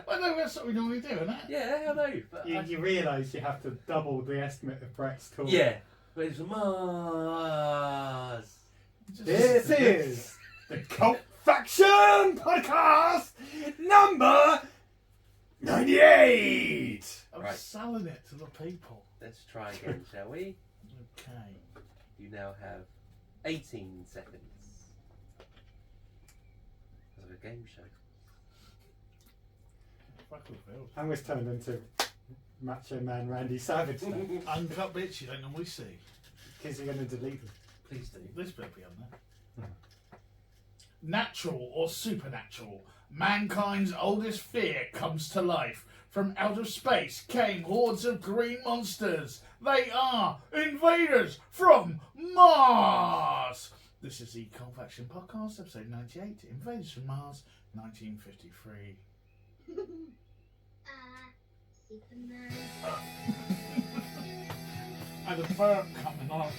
Well, no, that's what we normally do, isn't it? Yeah, I know. But You realise you have to double the estimate of Brett's talk. Yeah, but it's Mars. This is the Cult Faction Podcast number 98. I'm Right. selling it to the people. Let's try again, shall we? Okay. You now have 18 seconds. It's like a game show. And was turned into Macho Man Randy Savage now. Uncut bits you don't normally see. Because you're going to delete them. Please do. This bit be on there. Natural or supernatural, mankind's oldest fear comes to life. From out of space came hordes of green monsters. They are invaders from Mars. This is the Cult Faction Podcast, episode 98, Invaders from Mars, 1953. Superman. And a burp coming on.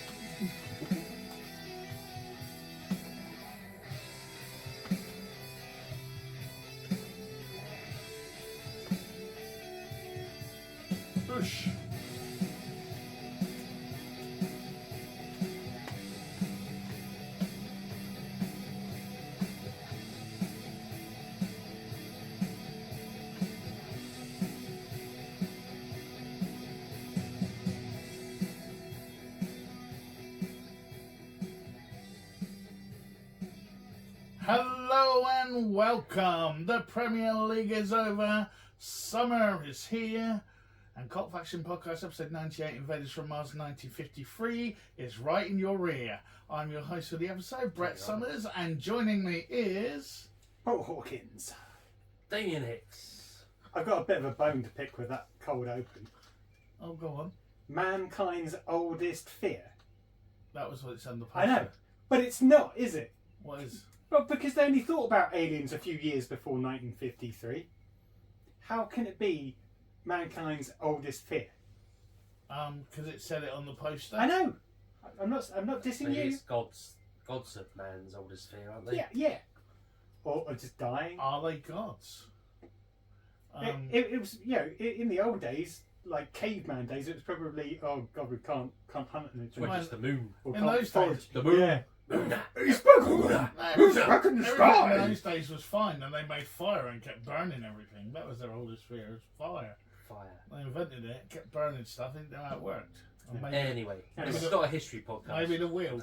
Push. Hello and welcome. The Premier League is over. Summer is here. And Cult Faction Podcast episode 98, Invaders from Mars 1953, is right in your rear. I'm your host for the episode, Brett Summers, and joining me is... Paul Hawkins. Damien Hicks. I've got a bit of a bone to pick with that cold open. Oh, go on. Mankind's oldest fear. That was what it's on the poster. I know. But it's not, is it? What is... Well, because they only thought about aliens a few years before 1953. How can it be mankind's oldest fear? Because it said it on the poster. I know. I'm not dissing Maybe you. it's gods of man's oldest fear, aren't they? Yeah. Or just dying. Are they gods? It was, in the old days, like caveman days, it was probably, oh god, we can't hunt in Well, just the moon. Or in can't those forage. days- The moon. Yeah. He's spoken. Who's back in the Everything sky? in those days was fine, and they made fire and kept burning everything. That was their oldest fear, was fire. Fire. They invented it, kept burning stuff, didn't know how it worked. Or maybe, Anyway, Maybe it's the- not a history podcast. maybe the wheel.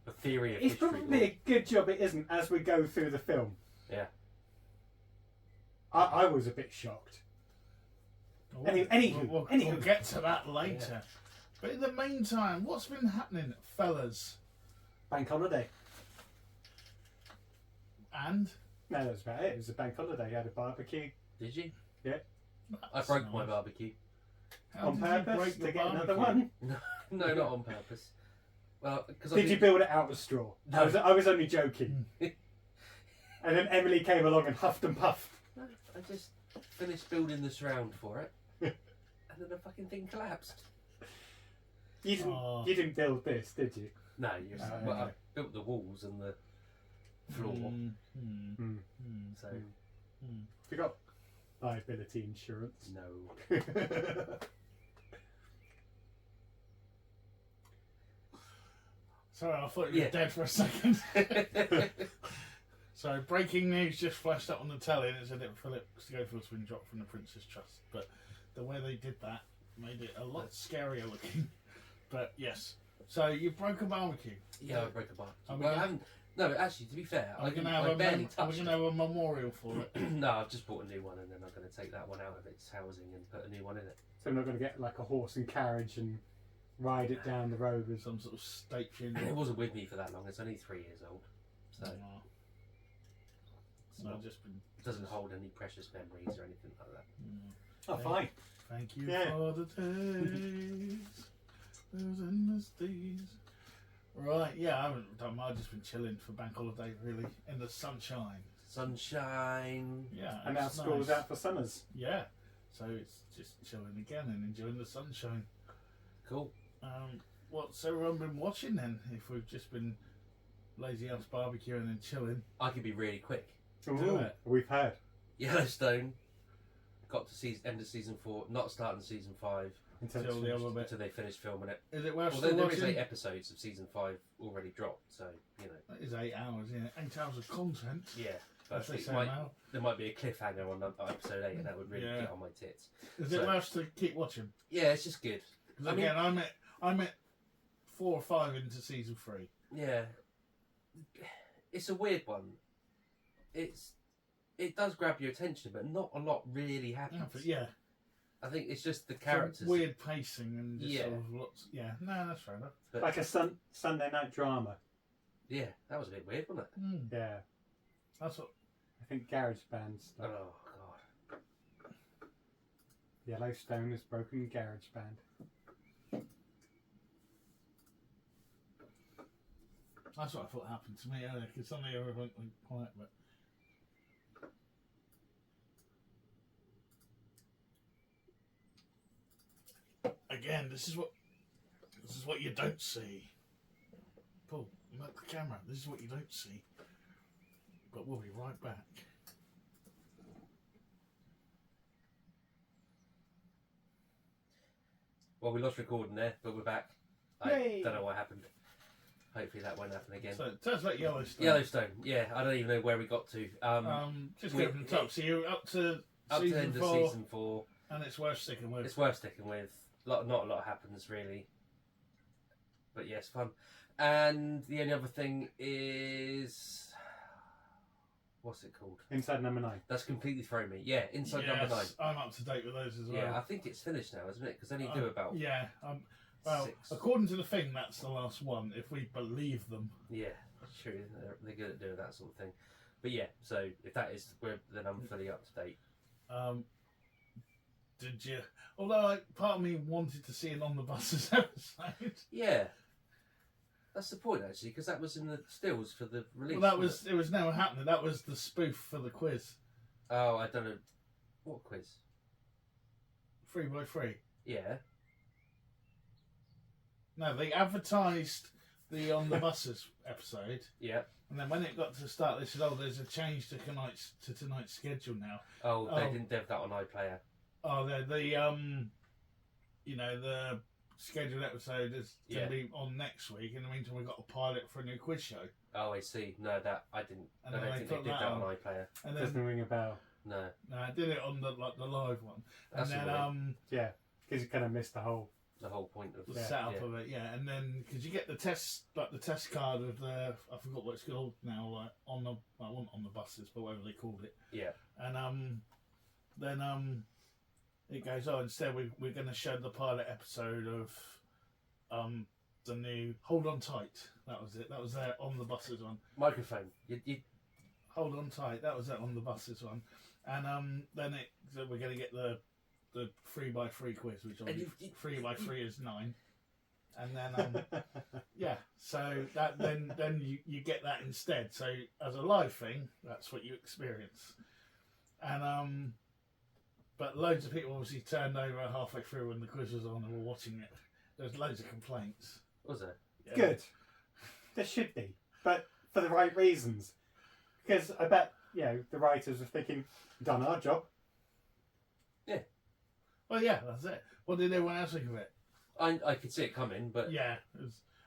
The theory of It's history. probably a good job it isn't as we go through the film. Yeah. I was a bit shocked. Anywho. We'll get to that later. But in the meantime, what's been happening, fellas? Bank holiday. And? No, that's about it. It was a bank holiday. You had a barbecue. Did you? Yeah. I broke my barbecue. How On did you purpose break to your get another barbecue? one. No, not on purpose. Well, because Did you build it out of straw? No. I was only joking. And then Emily came along and huffed and puffed. No, I just finished building the surround for it, and then the fucking thing collapsed. You didn't build this, did you? No, No. I built the walls and the floor. So You got liability insurance. no. Sorry, I thought you were dead for a second. So, breaking news just flashed up on the telly, and it said that Philip Schofield's been dropped from the Prince's Trust. But the way they did that made it a lot scarier looking. But yes, so you broke a barbecue. Yeah, I broke a barbecue. Are we Well, I gonna- haven't. No, actually, to be fair, Are we going to I have, barely are we touched gonna have a memorial for it? it. No, I've just bought a new one, and then I'm going to take that one out of its housing and put a new one in it. So I'm not going to get like a horse and carriage and ride it down the road with Some sort of state It funeral. wasn't with me for that long. It's only 3 years old, so Oh. So I've just been. it doesn't hold any precious memories or anything like that. Oh, fine. Thank you Yeah. for the days, those endless days. Right, yeah, I haven't done much. I've just been chilling for bank holiday, really, in the sunshine. Sunshine. Yeah, And now it's school's nice. out for summers. Yeah, so it's just chilling again and enjoying the sunshine. Cool. What's everyone been watching then? If we've just been lazy ass barbecuing and chilling. I could be really quick. Do it. We've heard. Yellowstone got to end of season 4, not starting season 5 Until Till the other bit. until they finish filming it. Is it worth Although still there is watching? 8 episodes of season 5 already dropped, so you know. That is 8 hours, yeah. 8 hours of content. Yeah, but As they it say might, now. there might be a cliffhanger on episode 8, and that would really Yeah. get on my tits. Is it So- worth to keep watching? Yeah, it's just good. Because again, I'm at 4 or 5 into season 3. Yeah, it's a weird one. It does grab your attention, but not a lot really happens. Yeah, but yeah. I think it's just the Some characters. weird pacing and just Yeah. sort of lots. Yeah, no, that's fair enough. But, like a Sunday night drama. yeah, that was a bit weird, wasn't it? Yeah, That's what. I think garage band stuff. Oh god. Yellowstone has broken garage band. That's what I thought happened to me earlier. Because suddenly everyone went quiet, but. Again, this is what you don't see. Paul, look at the camera. This is what you don't see. But we'll be right back. Well, we lost recording there, but we're back. I Yay. don't know what happened. Hopefully that won't happen again. So tell us about Yellowstone. Yellowstone. Yeah, I don't even know where we got to. Just go from the top. So you're up to Up to the season end 4, of season 4. and it's worth sticking with. It's worth sticking with. Not a lot happens really, but yes, fun. And the only other thing is, what's it called? Inside number 9. That's completely thrown me. Yeah, Inside Yes, number 9. I'm up to date with those as well. Yeah, I think it's finished now, isn't it? Because they only do about Yeah. Well, 6. according to the thing, that's the last one. If we believe them. Yeah, true. They're good at doing that sort of thing. But yeah, so if that is where, then I'm fully up to date. Did you? Although part of me wanted to see an on the buses episode. Yeah, that's the point actually, because that was in the stills for the release. Well, wasn't it was never happening. That was the spoof for the quiz. it? Oh, I don't know. What quiz? 3x3. Yeah. No, they advertised the on the buses episode, Yeah. and then when it got to the start, they said, "Oh, there's a change to tonight's schedule now." Oh, they Oh. didn't dev that on iPlayer. Oh, the scheduled episode is going to be on next week. In the meantime, we've got a pilot for a new quiz show. Oh, I see. No, that I didn't. And I then don't they think they put did that that on on. iPlayer. And Doesn't then ring a bell. No. I did it on the live one. That's and annoying. then Yeah, because you kind of missed the whole. The whole point of the Yeah, setup yeah. of it, yeah. And then because you get the test card of the I forgot what it's called now, like on the wasn't on the buses, but whatever they called it. Yeah. And then it goes, oh, instead we're going to show the pilot episode of the new Hold On Tight. That was it. That was there on the buses one. Microphone. You Hold On Tight. That was it on the buses one. And then so we're going to get the 3x3 quiz, which And obviously you- 3x3 is 9. And then yeah, so that then you get that instead. So as a live thing, that's what you experience. And but loads of people obviously turned over halfway through when the quiz was on and were watching it. There's loads of complaints. was there? Yeah. Good. There should be, but for the right reasons. Because I bet the writers were thinking, "Done our job." Well, yeah, that's it. What did everyone else think of it? I could see it coming, but Yeah,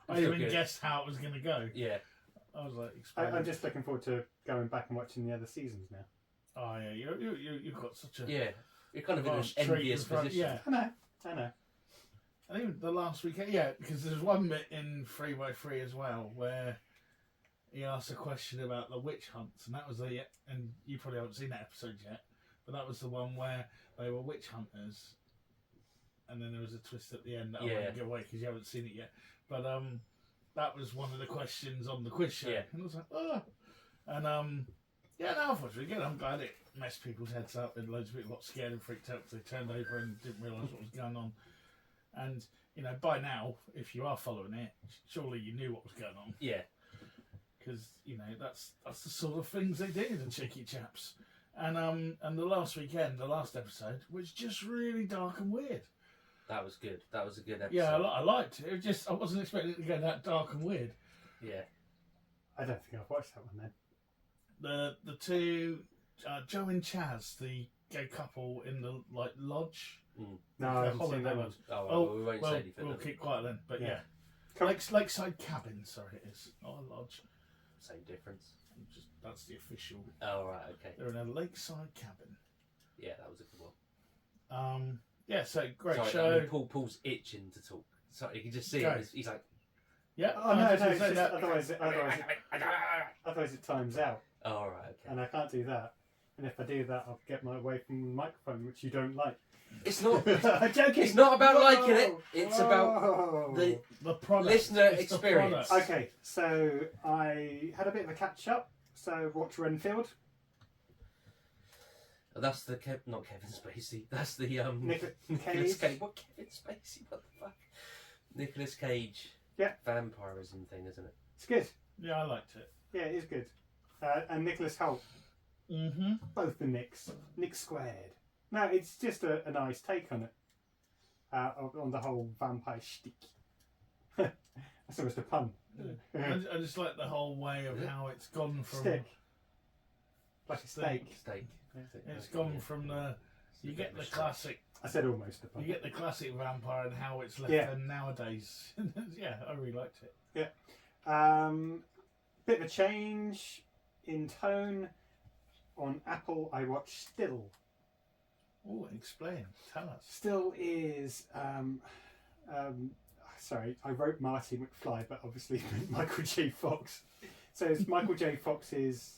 I still even good. guessed how it was going to go. yeah. I was like, explaining. I'm just looking forward to going back and watching the other seasons now. Oh yeah, you've got such a Yeah. You're kind of in an vast treat envious in front- position. Yeah, I know. and even the last weekend, yeah, because there's one bit in 3x3 as well where he asked a question about the witch hunts, and that was and you probably haven't seen that episode yet, but that was the one where they were witch hunters, and then there was a twist at the end that I Yeah. won't give away because you haven't seen it yet. But that was one of the questions on the quiz show, Yeah. and I was like, oh, and yeah, no, I thought it was good. I'm glad it messed people's heads up, and loads of people got scared and freaked out because they turned over and didn't realise what was going on. And by now, if you are following it, surely you knew what was going on. Yeah. Because that's the sort of things they do, the cheeky chaps. And the last weekend, the last episode, was just really dark and weird. That was good. That was a good episode. Yeah, I liked it. It was just I wasn't expecting it to go that dark and weird. Yeah. I don't think I've watched that one then. The two Joe and Chaz, the gay couple in the lodge. No, I haven't seen that one. lodge. Oh, we won't say anything. We'll keep quiet then. But Yeah. Lakeside cabin. Sorry, it is not a lodge. Same difference. That's the official. Oh, right, okay. They're in a lakeside cabin. Yeah, that was a good one. Yeah, so great Sorry, show. I mean, Paul's itching to talk. Sorry, you can just see Okay. him. He's like, Yeah. Oh no, just no, it's say just, that. otherwise it times out, oh, all right, okay. and I can't do that. And if I do that, I'll get my way from the microphone, which you don't like. It's not. I'm joking. It's not about Whoa. liking it. It's about Whoa. the product. listener It's the experience. product. Okay, so I had a bit of a catch up. So watch Renfield. That's the not Kevin Spacey. That's the Nicolas Nicolas Cage. Cage. What Kevin Spacey? What the fuck? Nicolas Cage. Yeah. Vampirism thing, isn't it? It's good. Yeah, I liked it. Yeah, it is good. And Nicholas Hoult. Mm-hmm. Both the Nicks. Nick squared. No, it's just a nice take on it. On the whole vampire shtick. That's almost a pun. I just like the whole way of how it's gone from Stick. Like a steak. Steak. It's gone from the. You get the classic. I said almost a pun. You get the classic vampire and how it's left Yeah. them nowadays. Yeah, I really liked it. Bit of a change in tone. On Apple, I watched Still. Oh, explain. Tell us. Still is. Sorry, I wrote Marty McFly, but obviously Michael J. Fox. So it's Michael J. Fox's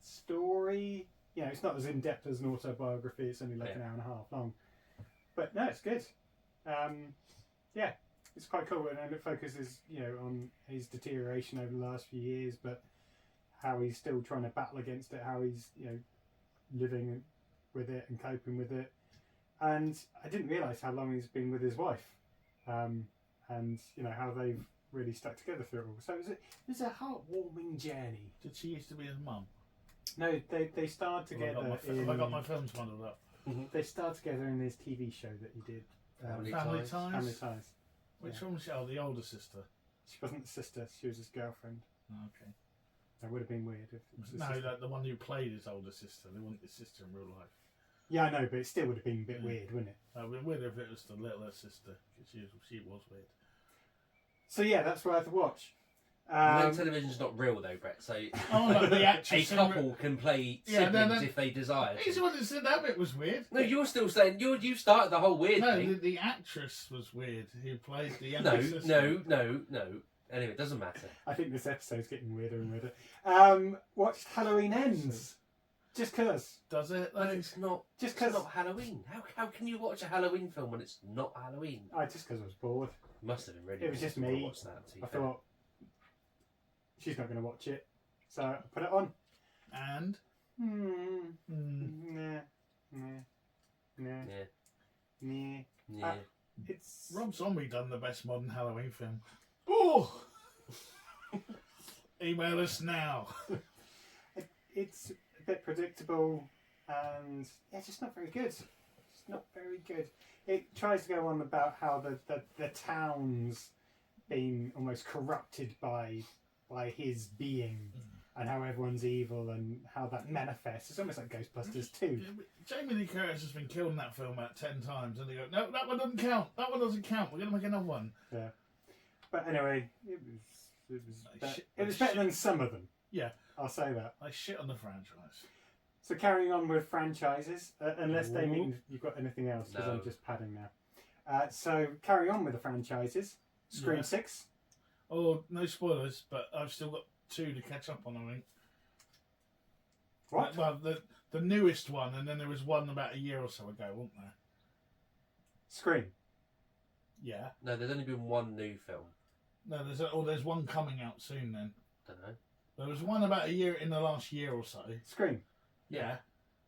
story. You know, it's not as in depth as an autobiography. It's only like an hour and a half long. But no, it's good. Yeah, it's quite cool, and it focuses, you know, on his deterioration over the last few years, but how he's still trying to battle against it, how he's, you know, living with it and coping with it. And I didn't realise how long he's been with his wife, and you know how they've really stuck together through it all. So it was a heartwarming journey. Did she used to be his mum? No, they starred together. I got my films muddled up. They starred together in this TV show that he did. Family Family Ties. Ties. Family Ties. Which Yeah. one was she? Oh, the older sister. She wasn't the sister. She was his girlfriend. Oh, okay. That would have been weird if it was his No, sister. like the one who played his older sister. They weren't his sister in real life. Yeah, I know, but it still would have been a bit weird, wouldn't it? It would be weird if it was the littler sister. 'Cause she was weird. So yeah, that's worth a watch. No, television's not real though, Brett. So Oh, like the a actress. couple can play siblings if they desire. He's the one that said that bit was weird. No, you're still saying you started the whole weird No, thing. the actress was weird who played the No, younger sister. no. Anyway, it doesn't matter. I think this episode's getting weirder and weirder. Watched Halloween Ends. Just cause. Does it? But Like, it's not. Just It's 'cause- not Halloween. How can you watch a Halloween film when it's not Halloween? Just because I was bored. Must have been really. It was just miserable to me. watch that, to be I fair. thought, she's not going to watch it. So I put it on. and Nah. Yeah. Nah. It's... Rob Zombie done the best modern Halloween film. Oh! Email us now. It's a bit predictable and it's just not very good. It's not very good. It tries to go on about how the town's been almost corrupted by his being and how everyone's evil and how that manifests. It's almost like Ghostbusters 2. Jamie Lee Curtis has been killed in that film about 10 times, and they go, no, that one doesn't count. That one doesn't count. We're going to make another one. Yeah. But anyway, it Shit. was better than some of them. Yeah. I'll say that. I shit on the franchise. So carrying on with franchises, unless they Ooh. mean you've got anything else, because No. I'm just padding now. So carry on with the franchises. Scream Yeah. 6. Oh, no spoilers, but I've still got 2 to catch up on, I think. What? Well, the newest one, and then there was one about a year or so ago, wasn't there? Scream. Yeah. No, there's only been one new film. No, there's one coming out soon then. Don't know. There was one about a year in the last year or so. Scream. Yeah.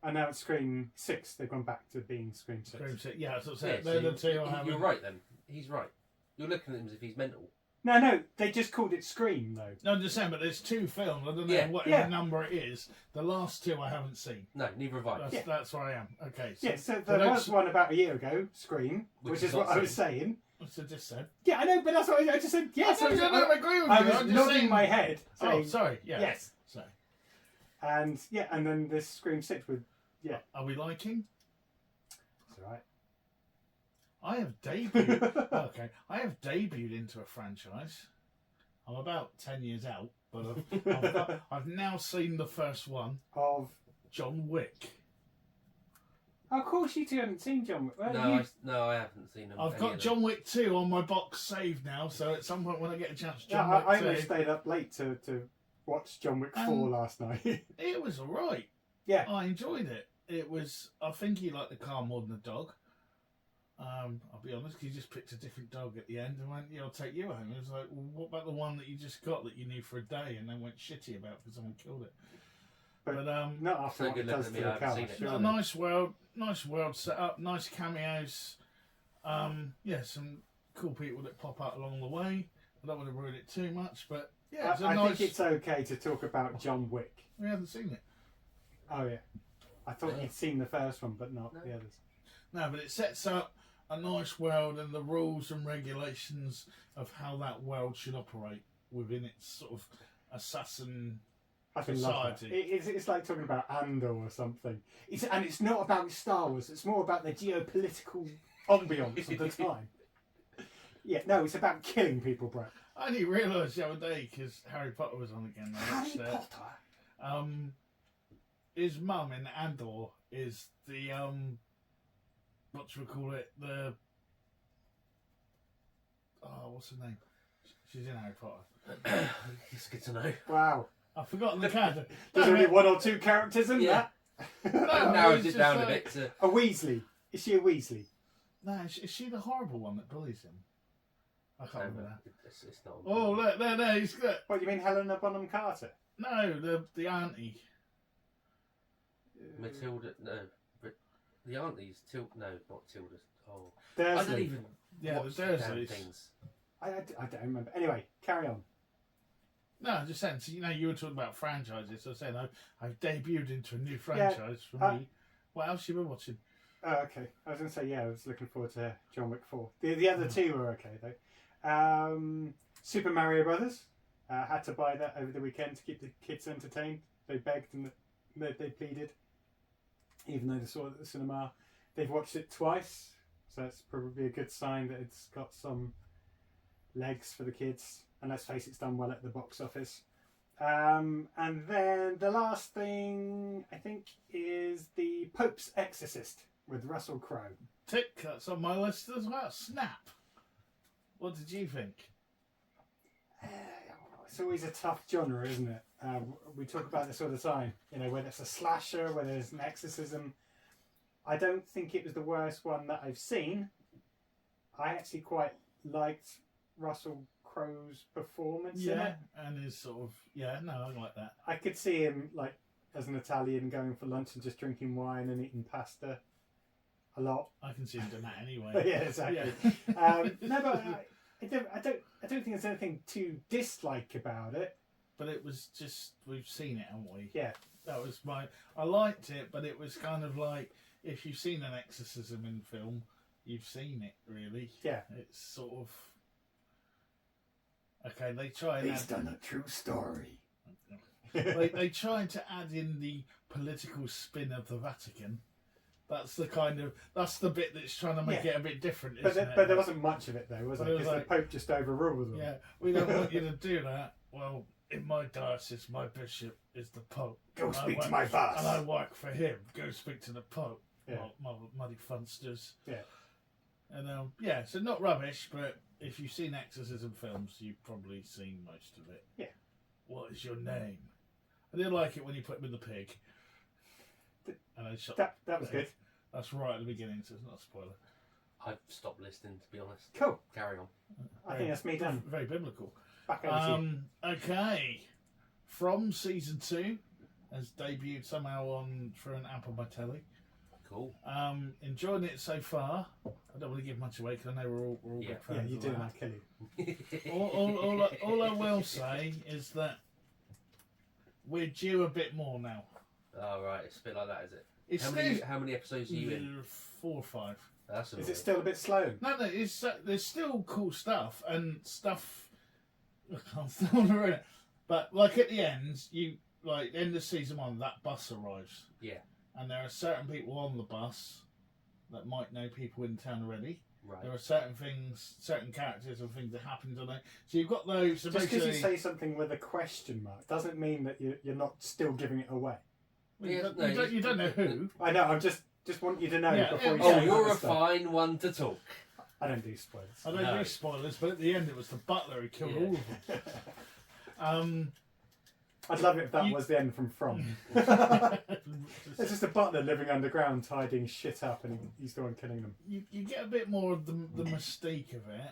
And now it's Scream 6. They've gone back to being Scream 6. Scream 6. Yeah, that's what Yeah, I'm saying. so They're the 2 I haven't. you're right then. He's right. You're looking at him as if he's mental. No, they just called it Scream, though. No, I'm just saying, but there's 2 films. I don't know Yeah. whatever Yeah. number it is. The last 2 I haven't seen. No, neither have I. That's where I am. Okay. So, Yeah, so but there was one about a year ago, Scream, which Which is is what not I was saying. What's I just said? Yeah, I know, but that's what I just said. Yes, I agree with you. I I'm was just nodding saying- my head. Oh, Saying, sorry. Yeah. Yes. Sorry. And yeah, and then this Scream 6 with Are we liking? it's all right. I have debuted. Okay, I have debuted into a franchise. I'm about 10 years out, but I've now seen the first one, Of John Wick. of course you two haven't seen John Wick. Well, No, I haven't seen them. I've got John Wick 2 on my box saved now, so at some point when I get a chance, Yeah, John Wick I 2. only stayed up late to watch John Wick 4 last night. It was alright. Yeah. I enjoyed it. It was. I think he liked the car more than the dog. I'll be honest, he just picked a different dog at the end and went, "Yeah, I'll take you home." It was like, well, what about the one that you just got that you knew for a day and then went shitty about because someone killed it? But Not after So what good it does looking to at the me, I car. haven't seen it. surely. a nice world set up, nice cameos. Some cool people that pop out along the way. I don't want to ruin it too much, but yeah, it's a I nice. think it's okay to talk about John Wick. We haven't seen it. Oh yeah, I thought Yeah. you'd seen the first one, but not No. the others. No, but it sets up a nice world and the rules and regulations of how that world should operate within its sort of assassin. I can love that. Society. It's like talking about Andor or something. And it's not about Star Wars. It's more about the geopolitical ambience of the time. Yeah, no, it's about killing people, Brett. I only realised the other day because Harry Potter was on again. I watched Harry that. Potter. His mum in Andor is the what should we call it? The what's her name? She's in Harry Potter. It's good to know. Wow. I've forgotten the character. There's only one or two characters in Yeah. that. That narrows it's it down just a bit to. A Weasley. Is she a Weasley? No, is she the horrible one that bullies him? I can't remember that. It's not. Oh, look, there, he's got. What, you mean Helena Bonham Carter? No, the auntie. Matilda, no, but the auntie's no, not Tilda. Oh, Dursley. I don't even Yeah, watch the the damn Dursleys. things. I don't remember. Anyway, carry on. No, I'm just saying. So, you were talking about franchises. So I said I've debuted into a new franchise for me. What else you been watching? Oh, okay. I was going to say, yeah, I was looking forward to John Wick 4. The other two were okay, though. Super Mario Brothers. Had to buy that over the weekend to keep the kids entertained. They begged and they pleaded. Even though they saw it at the cinema. They've watched it twice. So that's probably a good sign that it's got some legs for the kids. And let's face it, it's done well at the box office. And then the last thing, I think, is The Pope's Exorcist with Russell Crowe. Tick, that's on my list as well. Snap. What did you think? It's always a tough genre, isn't it? We talk about this all the time. Whether it's a slasher, whether it's an exorcism. I don't think it was the worst one that I've seen. I actually quite liked Russell Crowe's performance in it. And his sort of I like that. I could see him as an Italian going for lunch and just drinking wine and eating pasta a lot. I can see him doing that anyway. Yeah, exactly. Yeah. No, but I don't think there's anything to dislike about it. But it was just we've seen it, haven't we? Yeah. That was I liked it, but it was kind of like if you've seen an exorcism in film, you've seen it really. Yeah. It's sort of okay. They try and Based on a true story. they tried to add in the political spin of the Vatican. That's the bit that's trying to make it a bit different, isn't it? But there wasn't much of it though, was But there? it was Because like- the Pope just overruled them. Yeah, we don't want you to do that. Well, in my diocese, my bishop is the Pope. Go And I speak to work- my boss. And I work for him. Go speak to the Pope. Yeah. Muddy funsters. Yeah. And so not rubbish, but if you've seen exorcism films, you've probably seen most of it. Yeah. What is your name? I did like it when you put him in the pig. And I shot That was good. That's right at the beginning, so it's not a spoiler. I've stopped listening, to be honest. Cool. Carry on. I think that's me done. Very biblical. Back over to you. Okay. From season 2 has debuted somehow through an app on my telly. Cool. Enjoying it so far. I don't want to give much away because I know we're all big Yeah, fans you of do, that. and I'll kill you. all I will say is that we're due a bit more now. Oh, right. It's a bit like that, is it? It's How many episodes are you in? 4 or 5. That's Is it still a bit slow? No, it's there's still cool stuff and stuff. I can't stand it. But like at the end, like end of season 1, that bus arrives. Yeah. And there are certain people on the bus that might know people in town already. Right. There are certain things, certain characters and things that happen to them. So you've got those. So Just because you basically- say something with a question mark doesn't mean that you're not still giving it away. Well, you, Yeah, don't, no, you, don't, you don't know who. I know. I'm just want you to know Yeah, before you oh, say Oh, you're other a stuff. fine one to talk. I don't do spoilers. I don't No. do spoilers, but at the end it was the butler who killed all of them. I'd love it if that You- was the end from It's just a butler living underground, tidying shit up, and he's the one killing them. you get a bit more of the mystique of it,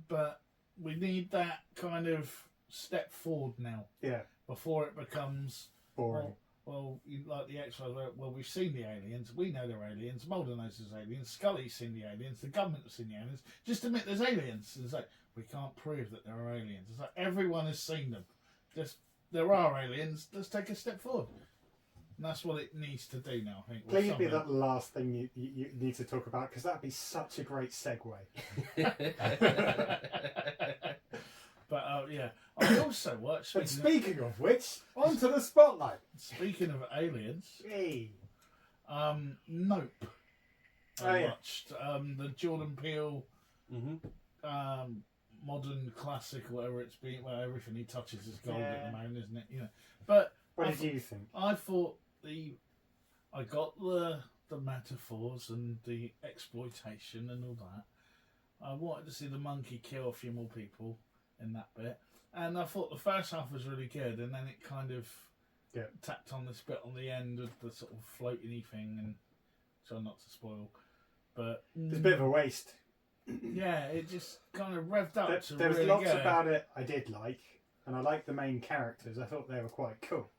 but we need that kind of step forward now Yeah, before it becomes boring. well you, like the X-Files. Well, we've seen the aliens, we know they're aliens. Mulder knows there's aliens. Scully's seen the aliens. The government has seen the aliens. Just admit there's aliens. It's like we can't prove that there are aliens. It's like everyone has seen them. Just there are aliens. Let's take a step forward. And that's what it needs to do now, I think. or Please be something. that last thing you need to talk about, because that'd be such a great segue. But yeah, I also watched. And speaking of which, onto the spotlight. Speaking of aliens, Hey. Nope. Oh, I yeah. watched the Jordan Peele Mm-hmm. modern classic, whatever it's been. Well, everything he touches is gold Yeah. at the moment, isn't it? You know. But What I did you think? I thought I got the metaphors and the exploitation and all that. I wanted to see the monkey kill a few more people in that bit, and I thought the first half was really good, and then it kind of tacked on this bit on the end of the sort of floating-y thing, and try not to spoil, but It's a bit of a waste. yeah, it just kind of revved up to There was really lots good. about it I did like, and I liked the main characters. I thought they were quite cool,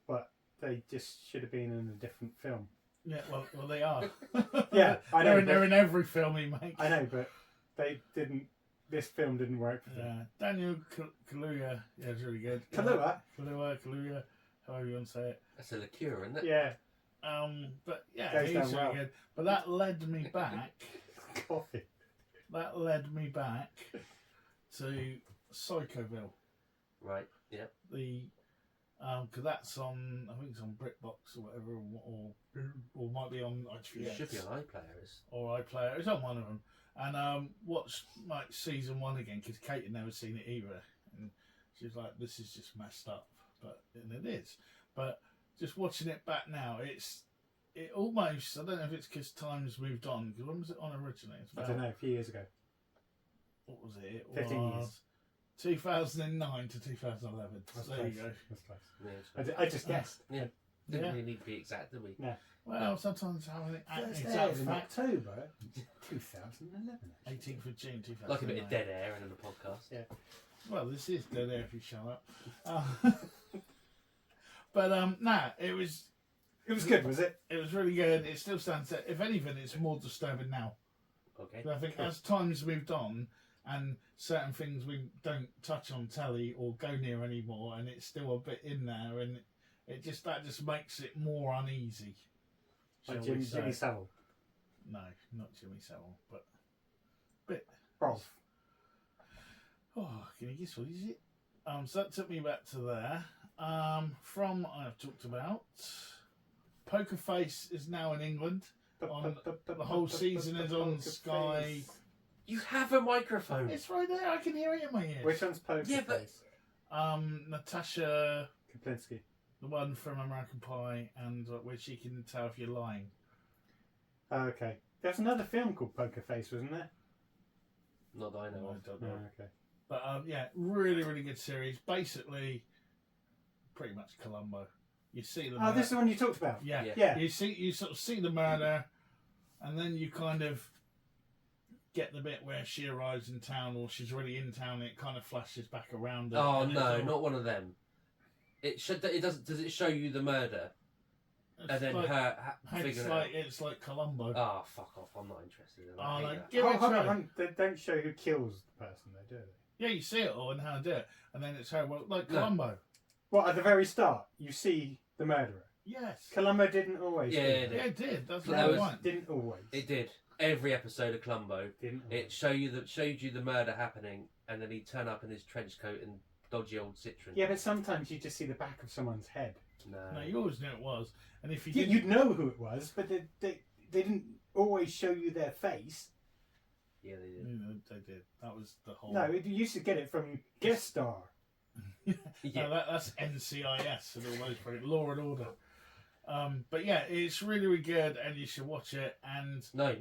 but they just should have been in a different film. Yeah, well, they are. Yeah, I know. They're in every film he makes. I know, but they didn't. This film didn't work for them. Yeah, Daniel Kaluuya, yeah, it's really good. Kaluuya? Kaluuya, however you want to say it. That's a liqueur, isn't it? Yeah, But yeah, Goes he's down really well. good. But that led me back. coffee. That led me back to Psychoville. Right. Yeah. The because that's on, I think it's on BritBox or whatever, or might be on It HVX should be on iPlayers. or iPlayer. It's on one of them. And watched like season 1 again because Kate had never seen it either, and she was like, "This is just messed up," and it is. But just watching it back now, it almost, I don't know if it's because time's moved on. Because when was it on originally? It's I about, don't know, a few years ago. what was it? It 15 was years. 2009 to 2011. That's There close. you go. That's close. Yeah, I just guessed. yeah. Didn't Yeah. really need to be exact, did we? Well, sometimes having First exact aired in fact. October 2011. 18th of June 2009. Like a bit of dead air and the podcast. Yeah. Well, this is dead air if you shut up. But nah, it was good, was it? It was really good. It still stands out. If anything, it's more disturbing now. Okay. But I think as time's moved on and certain things we don't touch on telly or go near anymore, and it's still a bit in there, and that just makes it more uneasy. Like shall we Jimmy say. Savile. No, not Jimmy Savile, but bit. Rolf. Oh, can you guess what is it? So that took me back to there. From I've talked about. Poker Face is now in England. The whole season is on Sky. You have a microphone. It's right there. I can hear it in my ears. Which one's Poker Yeah, but- Face? Natasha, Kaplinsky. the one from American Pie, and where she can tell if you're lying. Oh, okay. There's another film called Poker Face, wasn't there? Not that I know I of. don't Oh, know. okay. But yeah, really, really good series. Basically, pretty much Columbo. You see the Oh, this is the one you talked about. yeah. Yeah. You sort of see the murder, and then you kind of get the bit where she arrives in town, or she's already in town. And it kind of flashes back around. Her, Oh and it's no, all- not one of them. It should. It doesn't. Does it show you the murder It's and then like, figuring it out? it's like Columbo. Ah, fuck off! I'm not interested in that. Oh, I hate like, that. give it a Hold try. on, they don't show who kills the person, though, do they? Yeah, you see it all and how to do it, and then it's her. Well, like No. Columbo. Well, at the very start, you see the murderer. Yes. Columbo didn't always. Yeah, do it that. Yeah, it did. That's But what that I was- want. Didn't always. It did. Every episode of Columbo, Didn't it always. showed you the murder happening, and then he'd turn up in his trench coat and dodgy old Citroen. Yeah, but sometimes you just see the back of someone's head. No, you always knew it was. And if you Yeah, didn't, you'd know who it was, but they didn't always show you their face. Yeah, they did. you know, they did. That was the whole. No, you used to get it from guest star. Yeah. No, that's NCIS and all those things, Law and Order. But yeah, it's really, really good, and you should watch it. And No,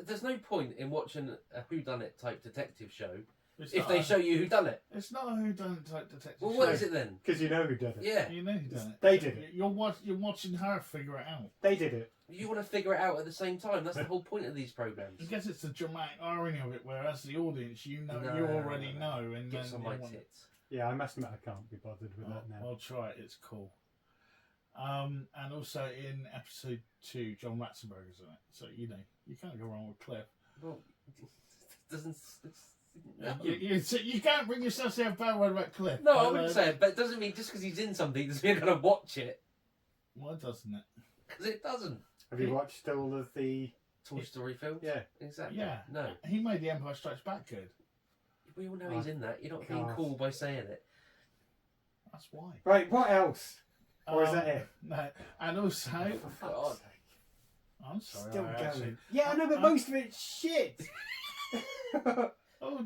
there's no point in watching a whodunit type detective show it's if not they a- show you who done it. it's not a whodunit type detective. Well, show. what is it then? Because you know who did it. Yeah, You know who done it. They did it. You're watching her figure it out. They did it. you want to figure it out at the same time. That's the whole point of these programs. I guess it's the dramatic irony of it, where as the audience, you know, No, you already know, and Get then some you my want- tits. Yeah, I must admit I can't be bothered with that now. I'll try it. It's cool. And also in episode 2, John Ratzenberger's in it, so you know you can't go wrong with Cliff. Well, doesn't. No, You can't bring yourself to have a bad word about Cliff. no, I wouldn't say it, but it doesn't mean just because he's in something doesn't mean you're going to watch it. Why doesn't it? Because it doesn't. Have you watched all of the... Toy Story films? Yeah. Exactly. Yeah. No. He made The Empire Strikes Back good. We all know he's in that. You're not being God. cool by saying it. That's why. Right, what else? Or is that it? No. And also, For fuck's God. sake. I'm sorry. Still I going. actually- Yeah, I know, but most of it's shit. Oh,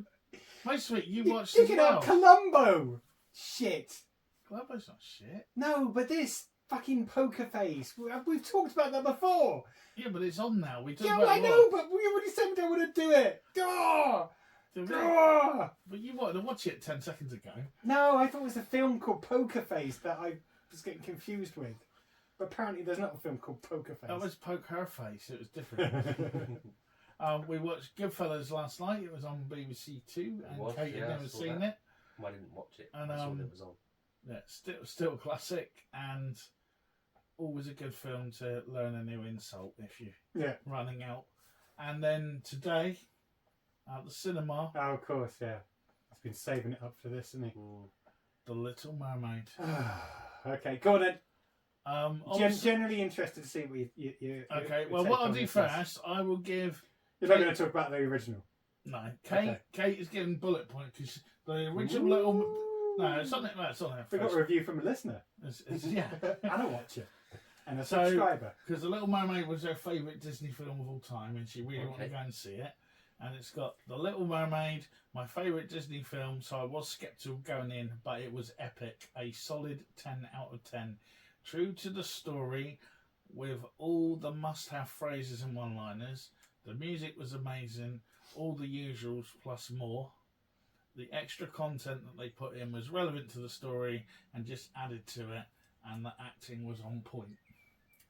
most of it you You're watched as digging well. out Columbo. Shit. Columbo's not shit. No, but this fucking poker face. We've talked about that before. Yeah, but it's on now. We talked Yeah, about I it know, but we already said we don't want to do it. Oh, oh. But you wanted to watch it 10 seconds ago. No, I thought it was a film called Poker Face that I was getting confused with. But apparently there's not a film called Poker Face. That was Poke Her Face. It was different. We watched Goodfellas last night. It was on BBC Two, and was, Kate yeah, had I never saw seen that. it. Well, I didn't watch it. And, I saw that it was on. Yeah, still a classic, and always a good film to learn a new insult if you're Yeah. running out. And then today, at the cinema, Oh, of course, yeah. He's been saving it up for this, hasn't The Little Mermaid. he? Okay, go on then. Obviously- Generally interested to see what you okay, your well, take what I'll on do this is. first, I will give. You're not going to talk about the original. No, Kate is giving bullet points because the original Little. No, it's on it. No, it's on there. We got a review from a listener Yeah. and a watcher and a So- subscriber. Because The Little Mermaid was her favourite Disney film of all time, and she really wanted to Okay. go and see it. And it's got The Little Mermaid, my favourite Disney film, so I was sceptical going in, but it was epic. A solid 10 out of 10. True to the story, with all the must-have phrases and one-liners. The music was amazing, all the usuals plus more. The extra content that they put in was relevant to the story and just added to it, and the acting was on point.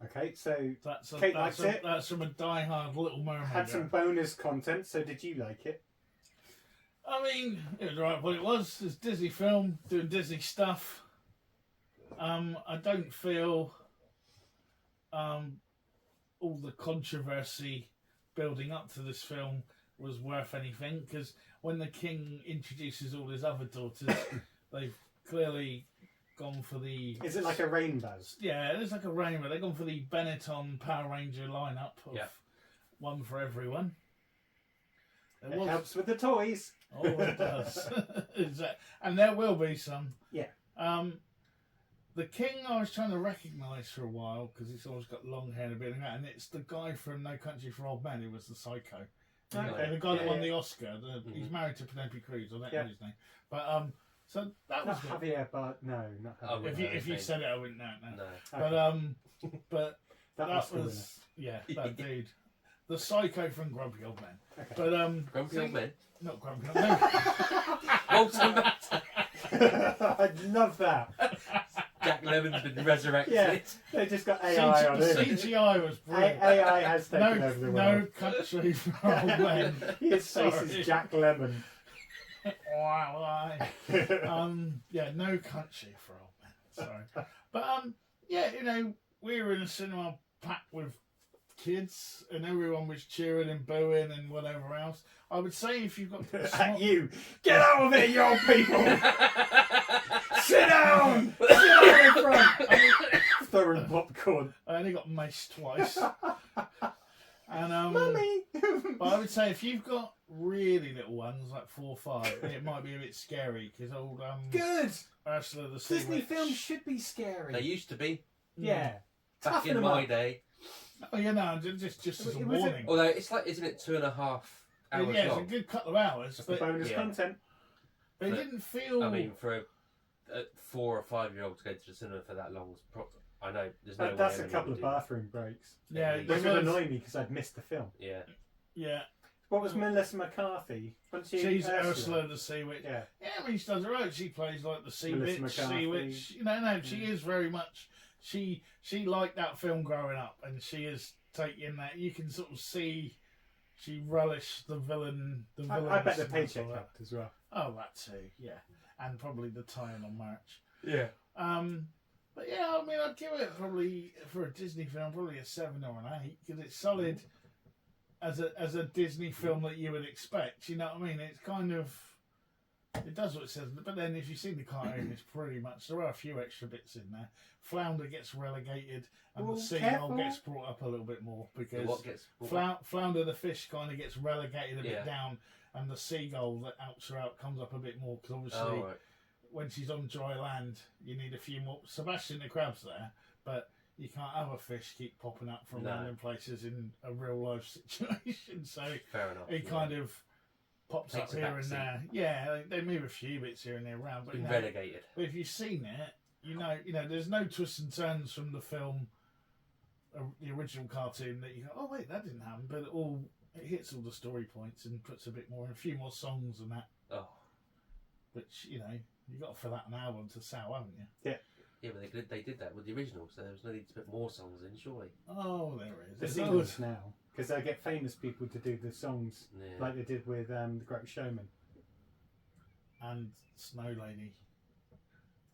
Okay, so That's Kate likes it. That's from a die-hard Little Mermaid. had some bonus content. So did you like it? I mean, it was right what it was. It's a Disney film doing Disney stuff. I don't feel all the controversy building up to this film was worth anything, because when the king introduces all his other daughters, they've clearly gone for the... Is it like a rainbow? Yeah, it's like a rainbow. They've gone for the Benetton Power Ranger lineup of one for everyone. There It was- helps with the toys. Oh, it does. And there will be some. Yeah. The king I was trying to recognise for a while, because he's always got long hair and a bit like that, and it's the guy from No Country for Old Men who was the psycho. Okay. The guy that won Yeah. the Oscar. He's married to Penelope Cruz. I don't know Yeah. his name. But so that was Not good. Javier, but no, not Oh, Javier. If you said it, I wouldn't know. No. No. Okay. But that that Oscar was that dude, the psycho from Grumpy Old Men. Okay. But Grumpy Old Men. not Grumpy Old Men. Walter Matt. I'd love that. Jack Lemon's been resurrected. Yeah, they just got AI on it. CGI was brilliant. AI has taken over the No world. country for old men. His face Sorry. is Jack Lemon. Wow, yeah, no country for old men. Sorry, but yeah, you know, we were in a cinema packed with kids, and everyone was cheering and booing and whatever else. I would say if you've got At you. Get out of it, you old people! Sit down! Sit down in front! Throwing popcorn. I only got maced twice. And Mummy! but I would say if you've got really little ones, like 4 or 5, it might be a bit scary because old Good. Ursula the Sea Disney Witch. films should be scary. They used to be Yeah. back Toughen in them my up. day. Oh yeah, no, just as a Was it- warning. Although it's like, isn't it 2.5 hours Yeah, it's a long? good couple of hours, That's the but bonus yeah. content. it but- didn't feel. I mean, for a 4 or 5-year-old to go to the cinema for that long, I know there's no way. That's a anyone couple would of do that. bathroom breaks. yeah, Which it Which would was- annoy me because I'd missed the film. Yeah. yeah. What was Melissa McCarthy? Wasn't she She's Ursula the Sea Witch. Yeah. Yeah, I mean, she does it right. She plays like the Sea Melissa Witch, Sea McCarthy. Witch. No, she is very much. She liked that film growing up, and she is taking that. You can sort of see she relished the villain. I bet the villainous paycheck of that. helped as well. Oh, that too. Yeah, and probably the tie-in on March. Yeah. But yeah, I mean, I'd give it probably for a Disney film probably a 7 or an 8 because it's solid as a Disney film that you would expect. You know what I mean? It's kind of it does what it says, but then if you've seen the cartoon, it's pretty much there are a few extra bits in there. Flounder gets relegated, and Oh, the seagull careful. gets brought up a little bit more because What gets Flounder the fish kind of gets relegated a Yeah. bit down, and the seagull that outs her out comes up a bit more because obviously Oh, right. when she's on dry land, you need a few more. Sebastian the crab's there, but you can't have a fish keep popping up from No. random places in a real life situation. So Fair enough. he kind of pops Takes up a here back and seat. there. Yeah, they move a few bits here and there around, but been you know, relegated. but if you've seen it, you know, there's no twists and turns from the film, the original cartoon that you go, oh wait, that didn't happen, but it hits all the story points and puts a bit more, a few more songs and that, Oh. which you got to fill out an album to sell, haven't you? Yeah, but they did that with the original, so there was no need to put more songs in, surely. Oh, there is. The There's sequels now, because they get famous people to do the songs Yeah. like they did with The Great Showman. and Snow Lady.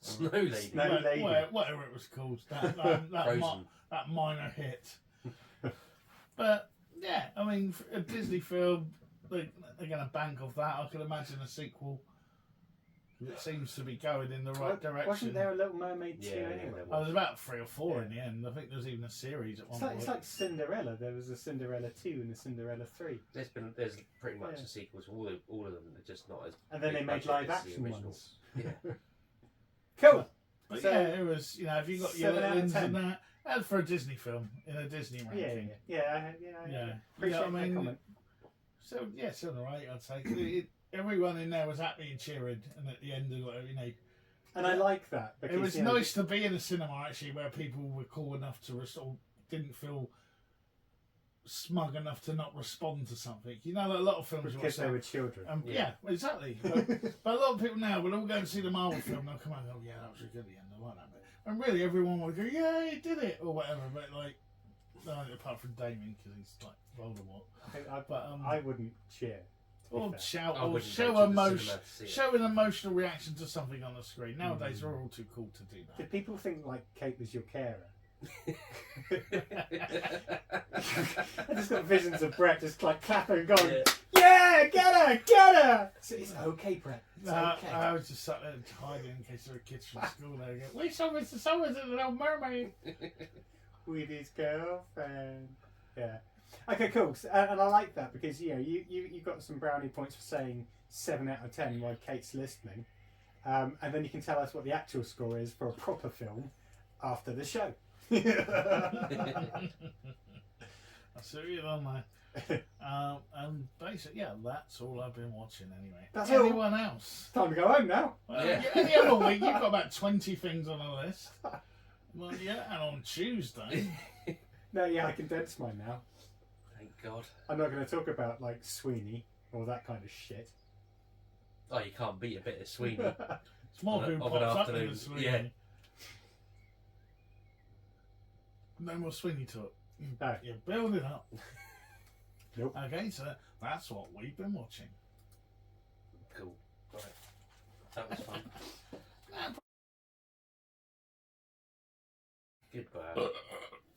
Snow Lady. Snow Lady. Whatever it was called. That Frozen. that minor hit. But yeah, I mean, for a Disney film, they're going to bank off that. I could imagine a sequel. It seems to be going in the right direction. Wasn't there a Little Mermaid 2 Yeah, anyway? there Oh, there's about 3 or 4 in the end. I think there's even a series at one point. It's like Cinderella. There was a Cinderella 2 and a Cinderella 3. There's pretty much Yeah. a sequel to all of them. They're just not as. And then they big made budget live as the action original. ones. Yeah. Cool. But So- yeah, it was, if you got your 7 out of little ins 10. and that, and for a Disney film, in a Disney Yeah, ranking. yeah. Yeah. Appreciate Yeah, I mean, that comment. So, yeah, 7 or 8, I'd say. Everyone in there was happy and cheering, and at the end of it, And I like that. Because, it was nice to be in a cinema actually where people were cool enough to sort of didn't feel smug enough to not respond to something. You know, that a lot of films because they were children. yeah, exactly. But a lot of people now will all go and see the Marvel film. They'll come out and go, "Yeah, that was really good at the end. I like that bit." And really, everyone will go, "Yeah, he did it," or whatever. But no, apart from Damien because he's like Voldemort. I wouldn't cheer. Or shout, I or wouldn't show go to the emotion, cinema to see it. show an emotional reaction to something on the screen. Nowadays, they're all too cool to do Did people think like Kate was your carer? that. I just got visions of Brett just like clapping and going, Yeah. "Yeah, get her!" It's okay, Brett. It's okay. I was just sat there hiding in case there were kids from school there. Go, we saw Mr. Summers and the Little Mermaid. With his girlfriend. Yeah. Okay, cool. So, and I like that because you got some brownie points for saying 7 out of 10 while Kate's listening, and then you can tell us what the actual score is for a proper film after the show. I see you on there. And basically, yeah, that's all I've been watching anyway. That's all? Anyone else? Time to go home now. Well, Yeah. Any other week, you've got about 20 things on the list. Well, yeah, and on Tuesday. No, yeah, I condense mine now. Thank God. I'm not going to talk about like Sweeney or that kind of shit. Oh, you can't beat a bit of Sweeney. It's more who Of an pops up in afternoon, the Sweeney. yeah. No more Sweeney talk. No. You build it up. Nope. Okay, so that's what we've been watching. Cool. Right. That was fun. Goodbye.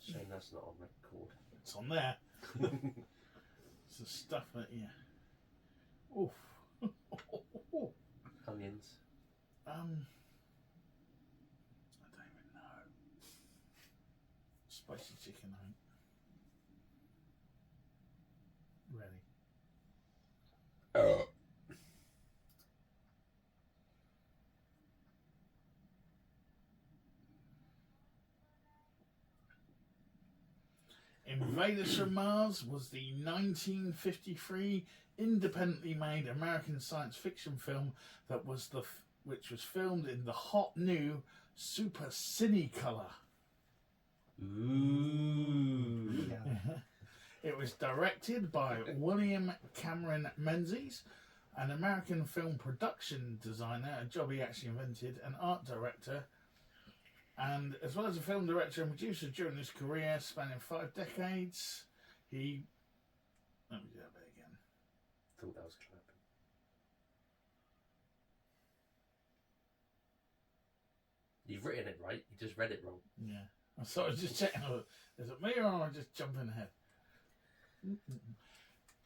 Shame that's not on record. It's on there. It's the stuff that, yeah. Oof. Onions. I don't even know. Spicy chicken, I think. Ready. Invaders from Mars was the 1953 independently made American science fiction film which was filmed in the hot new SuperCinecolor. Ooh. Yeah. It was directed by William Cameron Menzies, an American film production designer, a job he actually invented, an art director, and as well as a film director and producer during his career spanning 5 decades. Let me do that bit again. Thought that was clapping. You've written it right, you just read it wrong. Yeah. I thought I was just checking. Is it me or am I just jumping ahead?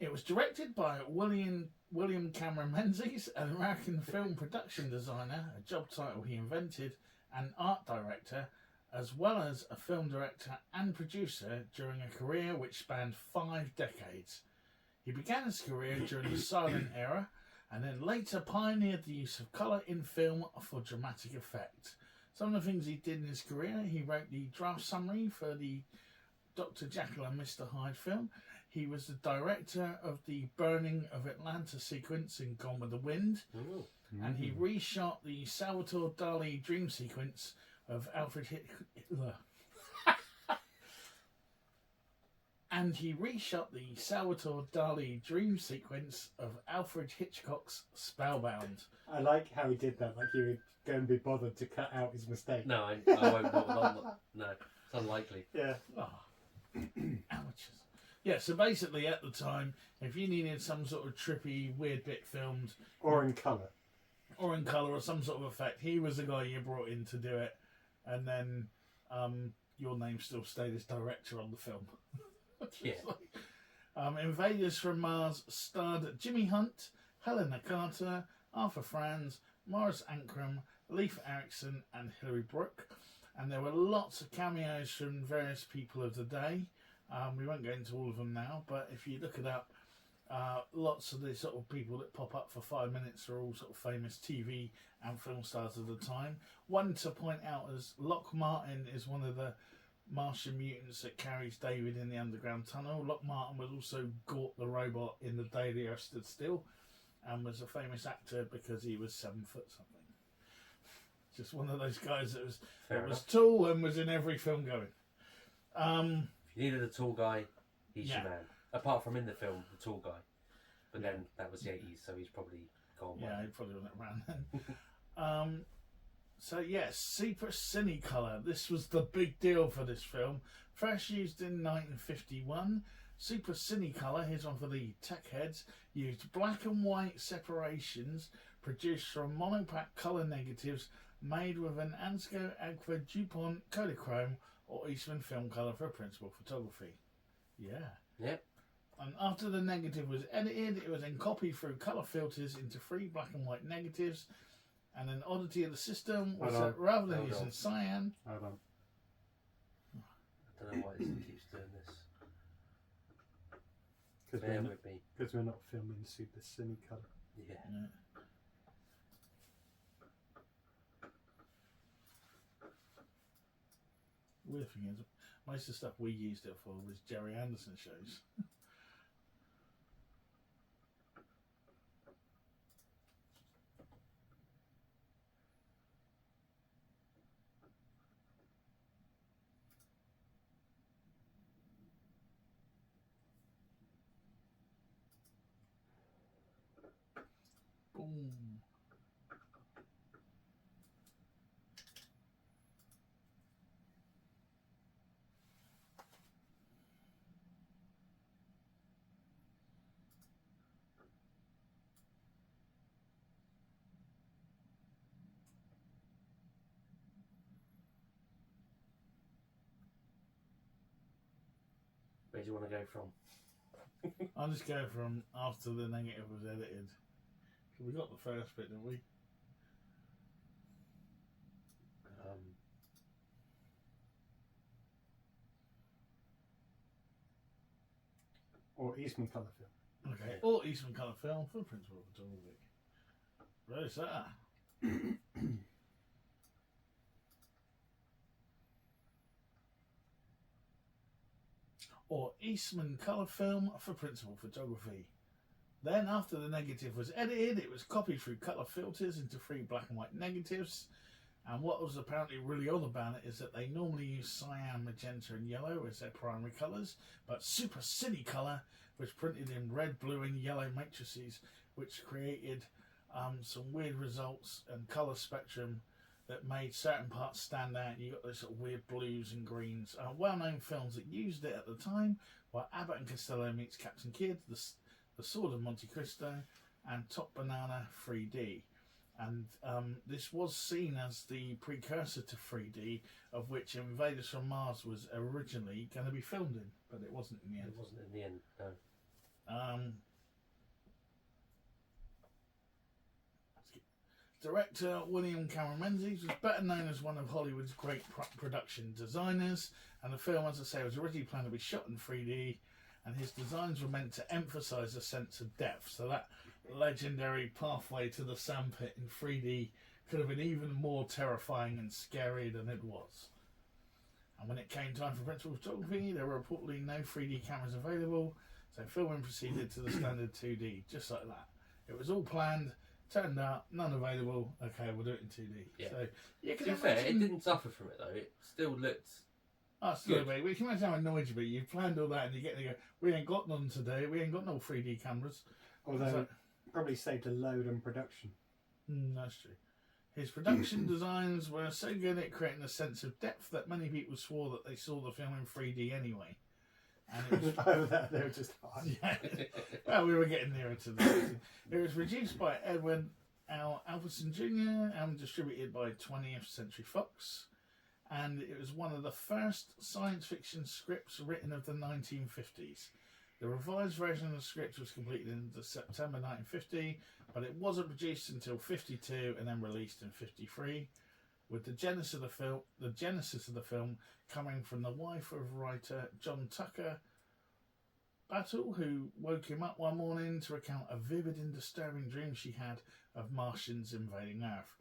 It was directed by William Cameron Menzies, an American film production designer, a job title he invented, an art director, as well as a film director and producer during a career which spanned 5 decades. He began his career during the silent era and then later pioneered the use of colour in film for dramatic effect. Some of the things he did in his career: he wrote the draft summary for the Dr. Jekyll and Mr. Hyde film. He was the director of the burning of Atlanta sequence in Gone with the Wind. Ooh. And he reshot the Salvatore Dali dream sequence of Alfred Hitchcock. And he reshot the Salvatore Dali dream sequence of Alfred Hitchcock's Spellbound. I like how he did that. Like he would go and be bothered to cut out his mistake. No, I won't bother. No, it's unlikely. Yeah. Oh, amateurs. Yeah, so basically at the time, if you needed some sort of trippy, weird bit filmed, Or in colour. or in colour or some sort of effect, he was the guy you brought in to do it. And then your name still stayed as director on the film. Yeah. Invaders from Mars starred Jimmy Hunt, Helena Carter, Arthur Franz, Morris Ankrum, Leif Erickson and Hillary Brooke. And there were lots of cameos from various people of the day. We won't go into all of them now, but if you look it up, lots of the sort of people that pop up for 5 minutes are all sort of famous TV and film stars of the time. One to point out is Lock Martin is one of the Martian mutants that carries David in the underground tunnel. Lock Martin was also Gort the robot in The Day the Earth Stood Still, and was a famous actor because he was 7 foot something. Just one of those guys that was tall and was in every film going. If you needed a tall guy, he's Yeah. your man. Apart from in the film, the tall guy. But then that was the 80s, so he's probably gone. Yeah, he probably wasn't around then. So yes, SuperCinecolor. This was the big deal for this film. First used in 1951. SuperCinecolor, here's one for the tech heads, used black and white separations produced from monopack colour negatives made with an Ansco Agfa DuPont Kodachrome or Eastman film colour for principal photography. Yeah. Yep. And after the negative was edited, it was then copied through colour filters into 3 black and white negatives. And an oddity of the system was that rather than using cyan... Hold on. I don't know why it keeps doing this. Because Bear with me. we're not filming Super Cinecolor. Yeah. Yeah. Weird thing is, most of the stuff we used it for was Jerry Anderson shows. Boom. Where do you want to go from? I'll just go from after the negative was edited. We got the first bit, didn't we? Or Eastman colour film. Okay. Or Eastman colour film for principal photography. Where's that? or Eastman colour film for principal photography. Then, after the negative was edited, it was copied through colour filters into 3 black and white negatives. And what was apparently really odd about it is that they normally use cyan, magenta and yellow as their primary colours, but SuperCinecolor was printed in red, blue and yellow matrices, which created some weird results and colour spectrum that made certain parts stand out. You got those sort of weird blues and greens. Well-known films that used it at the time were Abbott and Costello Meets Captain Kidd, The Sword of Monte Cristo and Top Banana 3D. And this was seen as the precursor to 3D, of which Invaders from Mars was originally going to be filmed in, but it wasn't in the end. It wasn't in the end, no. Director William Cameron Menzies was better known as one of Hollywood's great production designers, and the film, as I say, was originally planned to be shot in 3D, and his designs were meant to emphasise a sense of depth. So that legendary pathway to the sandpit in 3D could have been even more terrifying and scary than it was. And when it came time for principal photography, there were reportedly no 3D cameras available, so filming proceeded to the standard 2D, just like that. It was all planned, turned out, none available, okay, we'll do it in 2D. Yeah. So, you To can be fair, imagine... it didn't suffer from it though. It still looked... Absolutely, we can imagine how annoyed you'd be. You've planned all that and you get there, we ain't got none today, we ain't got no 3D cameras. Although So- it probably saved a load on production. That's true. His production designs were so good at creating a sense of depth that many people swore that they saw the film in 3D anyway. And it was Over that, they were just fine. yeah. Well, we were getting nearer to this. It was produced by Edwin L. Alverson Jr. and distributed by 20th Century Fox. And it was one of the first science fiction scripts written of the 1950s. The revised version of the script was completed in September 1950, but it wasn't produced until 52 and then released in 53. With the genesis of the film coming from the wife of writer John Tucker Battle, who woke him up one morning to recount a vivid and disturbing dream she had of Martians invading Earth.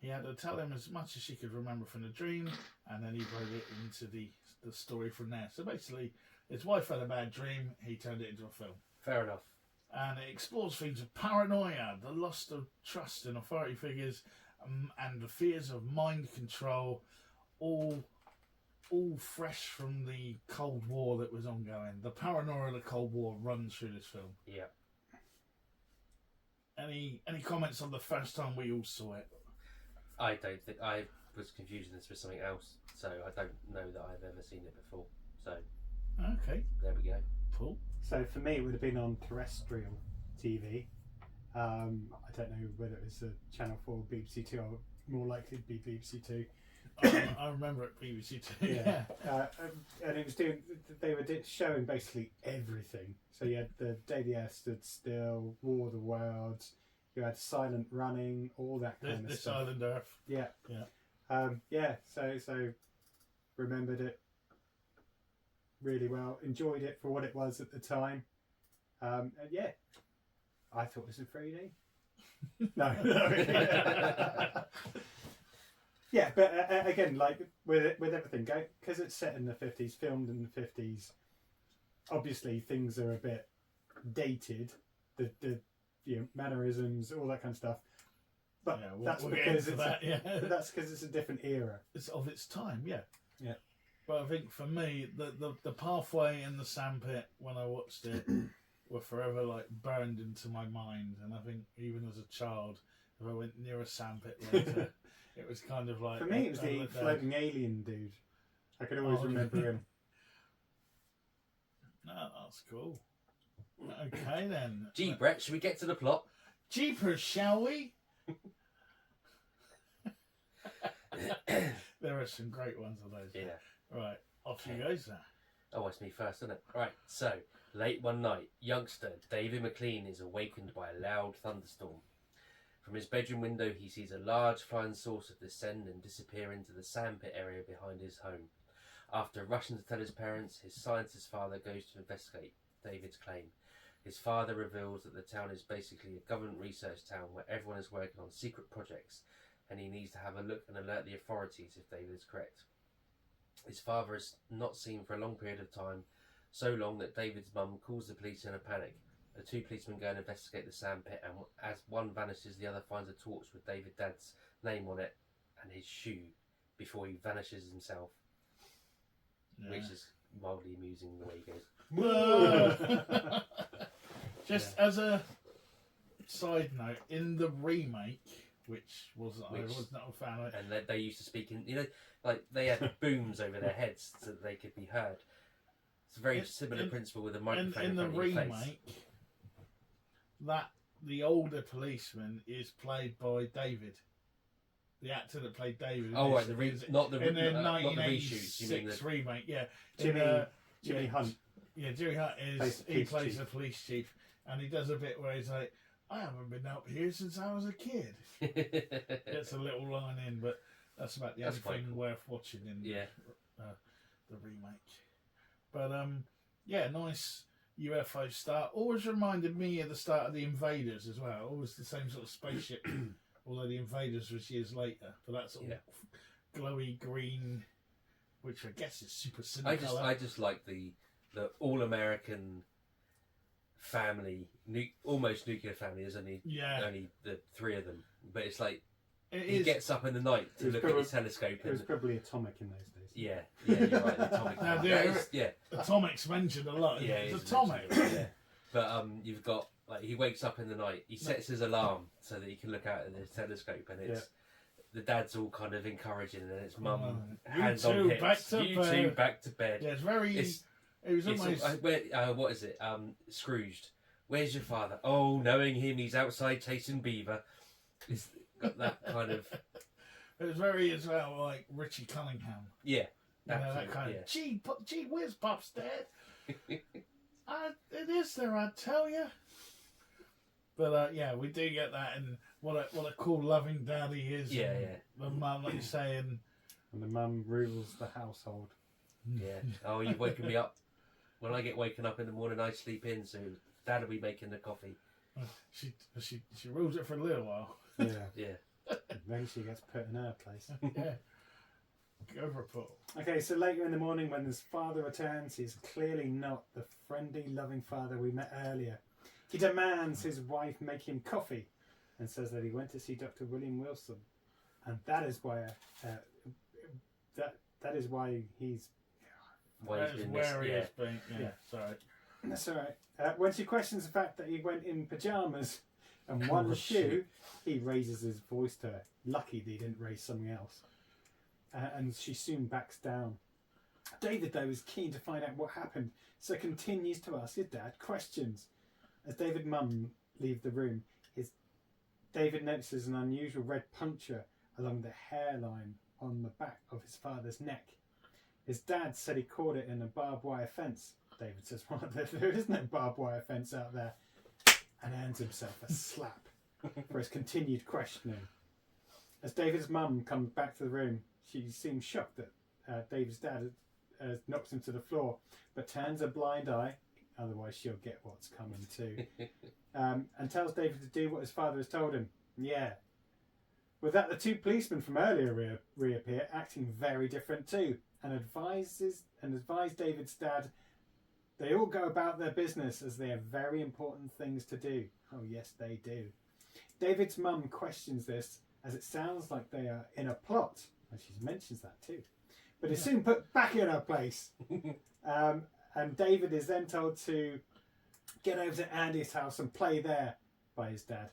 He had to tell him as much as she could remember from the dream, and then he wrote it into the story from there. So basically, his wife had a bad dream, he turned it into a film. Fair enough. And it explores themes of paranoia, the loss of trust in authority figures, and the fears of mind control, all fresh from the Cold War that was ongoing. The paranoia of the Cold War runs through this film. Yeah. Any comments on the first time we all saw it? I don't think... I was confusing this with something else, so I don't know that I've ever seen it before. So, Okay, there we go. cool. So for me, it would have been on terrestrial TV. I don't know whether it was a Channel 4 or BBC Two, or more likely to be BBC Two. I remember it BBC Two. Yeah. And it was doing, they were showing basically everything. So you had the Day the Earth Stood Still, War of the Worlds, you had Silent Running, all that kind of This stuff. Island Earth. Yeah. Yeah. So remembered it really well, enjoyed it for what it was at the time. And yeah, I thought it was in 3D. No. Yeah, but again, like with everything, because it's set in the 50s, filmed in the 50s, obviously things are a bit dated, the mannerisms, all that kind of stuff. But Yeah, that's we'll get because into that, yeah. but that's because it's a different era. It's of its time, yeah. Yeah. But I think for me, the pathway in the sandpit when I watched it were forever like burned into my mind. And I think even as a child, if I went near a sandpit later, it was kind of like... For me, it was the floating alien dude. I could always remember him. No, that's cool. Okay then. Gee, Brett, should we get to the plot? Jeepers, shall we? There are some great ones of those. Yeah. Right, off you go, sir. Oh, it's me first, isn't it? Right, so, late one night, youngster David McLean is awakened by a loud thunderstorm. From his bedroom window, he sees a large flying saucer descend and disappear into the sandpit area behind his home. After rushing to tell his parents, his scientist father goes to investigate David's claim. His father reveals that the town is basically a government research town where everyone is working on secret projects, and he needs to have a look and alert the authorities if David is correct. His father is not seen for a long period of time, so long that David's mum calls the police in a panic. The two policemen go and investigate the sandpit, and as one vanishes, the other finds a torch with David Dad's name on it and his shoe before he vanishes himself, which is mildly amusing the way he goes. Just as a side note, in the remake, I was not a fan of it. And they used to speak in, like they had booms over their heads so that they could be heard. It's a very similar principle with a microphone in the front of your face. remake. That the older policeman is played by David, the actor that played David. Oh right, not the in the reshoots. You mean 1986 remake, yeah. Jimmy Hunt. Yeah, Jimmy Hunt plays the police chief, and he does a bit where he's like, "I haven't been up here since I was a kid." Gets a little line in, but that's about the only thing worth watching in the remake. But nice UFO start. Always reminded me of the start of the Invaders as well. Always the same sort of spaceship, although the Invaders was years later. But that sort of glowy green, which I guess is SuperCinecolor. I just like the all-American family, almost nuclear family. There's only the three of them, but it's like he gets up in the night to look at his telescope. It was probably atomic in those days. Yeah, you're right. The atomic. Atomic's mentioned a lot. Yeah, it's atomic. But you've got he wakes up in the night. He sets his alarm so that he can look out at his telescope, and it's the dad's all kind of encouraging, and it's mum hands on hips. You two back to bed. Yeah, it's very. It was almost. What is it? Scrooged. Where's your father? Oh, knowing him, he's outside chasing beaver. It's got that kind of. It was very as well like Richie Cunningham. Yeah, that kind of. Gee whiz, Pop's dead. It is there, I tell you. But we do get that, and what a cool, loving dad he is. Yeah. The mum, like you say, and the mum rules the household. Yeah. Oh, you've woken me up. When I get woken up in the morning, I sleep in, so Dad will be making the coffee. She rules it for a little while. Yeah. Then she gets put in her place. Yeah. Go for a pull. Okay, so later in the morning when his father returns, he's clearly not the friendly, loving father we met earlier. He demands his wife make him coffee and says that he went to see Dr. William Wilson. And that is why that is why he's been. Sorry. That's all right. When she questions the fact that he went in pajamas and one shoe, he raises his voice to her. Lucky that he didn't raise something else. And she soon backs down. David, though, is keen to find out what happened, so continues to ask his dad questions. As David's mum leaves the room, David notices an unusual red puncture along the hairline on the back of his father's neck. His dad said he caught it in a barbed wire fence. David says, well, there is no barbed wire fence out there, and earns himself a slap for his continued questioning. As David's mum comes back to the room, she seems shocked that David's dad knocks him to the floor, but turns a blind eye, otherwise she'll get what's coming too, and tells David to do what his father has told him. Yeah. With that, the two policemen from earlier reappear, acting very different too, and advise David's dad they all go about their business as they have very important things to do. Oh yes, they do. David's mum questions this as it sounds like they are in a plot, and she mentions that too. But is soon put back in her place. And David is then told to get over to Andy's house and play there by his dad.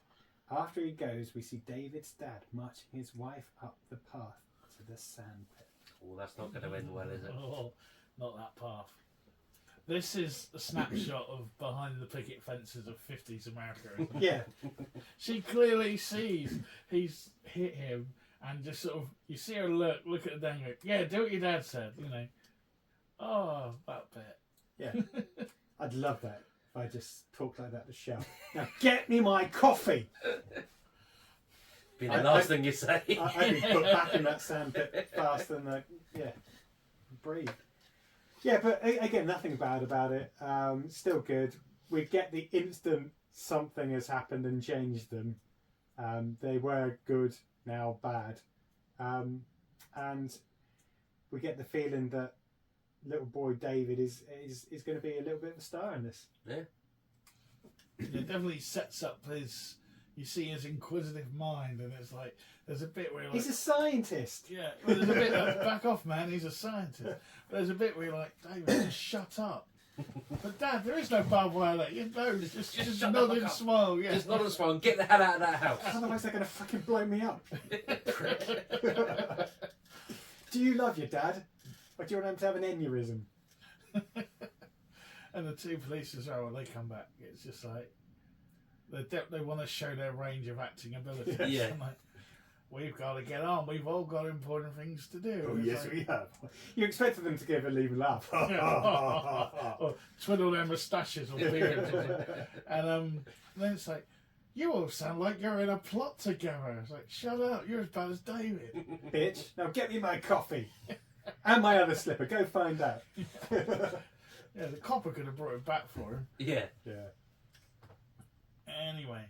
After he goes, we see David's dad marching his wife up the path to the sandpit. Oh, that's not going to end well, is it? Oh, not that path. This is a snapshot of behind the picket fences of 50s America. Isn't it? Yeah. She clearly sees he's hit him, and just sort of, you see her look at the dad and go, yeah, do what your dad said, you know. Oh, that bit. Yeah. I'd love that if I just talked like that to Shell. Now get me my coffee! Be the last thing you say. I'd be put back in that sandpit faster than breathe. Yeah, but again, nothing bad about it. Still good. We get the instant something has happened and changed them. They were good, now bad. And we get the feeling that little boy David is going to be a little bit of a star in this. Yeah. It definitely sets up his. You see his inquisitive mind, and it's like there's a bit where you're like, He's a scientist. yeah, well, there's a bit like, back off, man. He's a scientist. But there's a bit where you're like, David, just shut up. But Dad, there is no barbed wire there. You know, just shut nod the and fuck up. smile. Yeah. Just nod and smile and get the hell out of that house. Otherwise, they're going to fucking blow me up. Do you love your dad, or do you want him to have an aneurysm? And the two police as well, when they come back, it's just like they want to show their range of acting ability. Yeah. I'm like, we've got to get on. We've all got important things to do. Oh, It's yes, like, we have. You expected them to give a leave a laugh. or twiddle their moustaches or beards. And then it's like, you all sound like you're in a plot together. It's like, shut up, you're as bad as David. Bitch, now get me my coffee. And my other slipper. Go find out. Yeah, the copper could have brought it back for him. Yeah. Yeah. Anyway,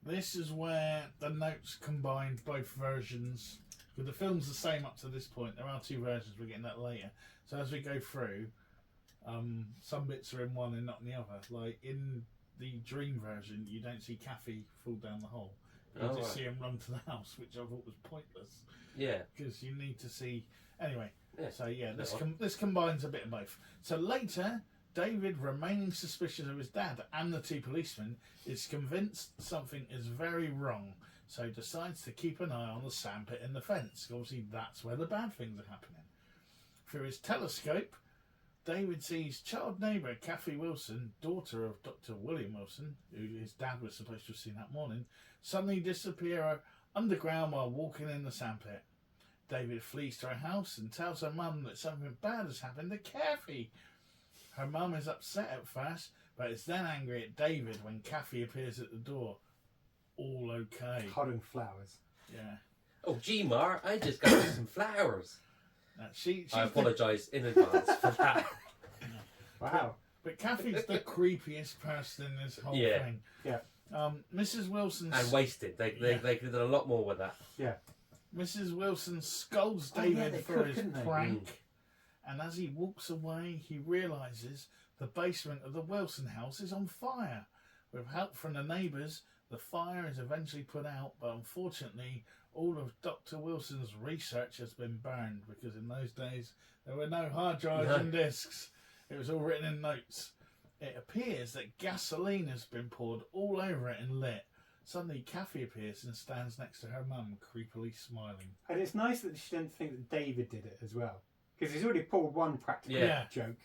this is where the notes combined both versions. Because the film's the same up to this point. There are two versions, we're getting that later. So as we go through, some bits are in one and not in the other. Like in the dream version, you don't see Kathy fall down the hole. You Oh, just right. see him run to the house, which I thought was pointless. Yeah. Because you need to see... Anyway, Yeah. so yeah, this, Bit odd. this combines a bit of both. So later, David, remaining suspicious of his dad and the two policemen, is convinced something is very wrong, so decides to keep an eye on the sandpit in the fence. Obviously, that's where the bad things are happening. Through his telescope, David sees child neighbour Kathy Wilson, daughter of Dr. William Wilson, who his dad was supposed to have seen that morning, suddenly disappear underground while walking in the sandpit. David flees to her house and tells her mum that something bad has happened to Kathy. Her mum is upset at first, but is then angry at David when Kathy appears at the door. All okay. Holding flowers. Yeah. Oh, gee, Mar, I just got you some flowers. She's I apologise in advance for that. Wow. But Kathy's the creepiest person in this whole Yeah. thing. Yeah. Mrs. Wilson. And wasted. They could have done a lot more with that. Yeah. Mrs. Wilson scolds Oh, yeah, David they for could, his couldn't they? prank, and as he walks away, he realises the basement of the Wilson house is on fire. With help from the neighbours, the fire is eventually put out, but unfortunately, all of Dr. Wilson's research has been burned because in those days there were no hard drives No. and discs. It was all written in notes. It appears that gasoline has been poured all over it and lit. Suddenly, Kathy appears and stands next to her mum, creepily smiling. And it's nice that she didn't think that David did it as well. Because he's already pulled one practical Yeah. joke.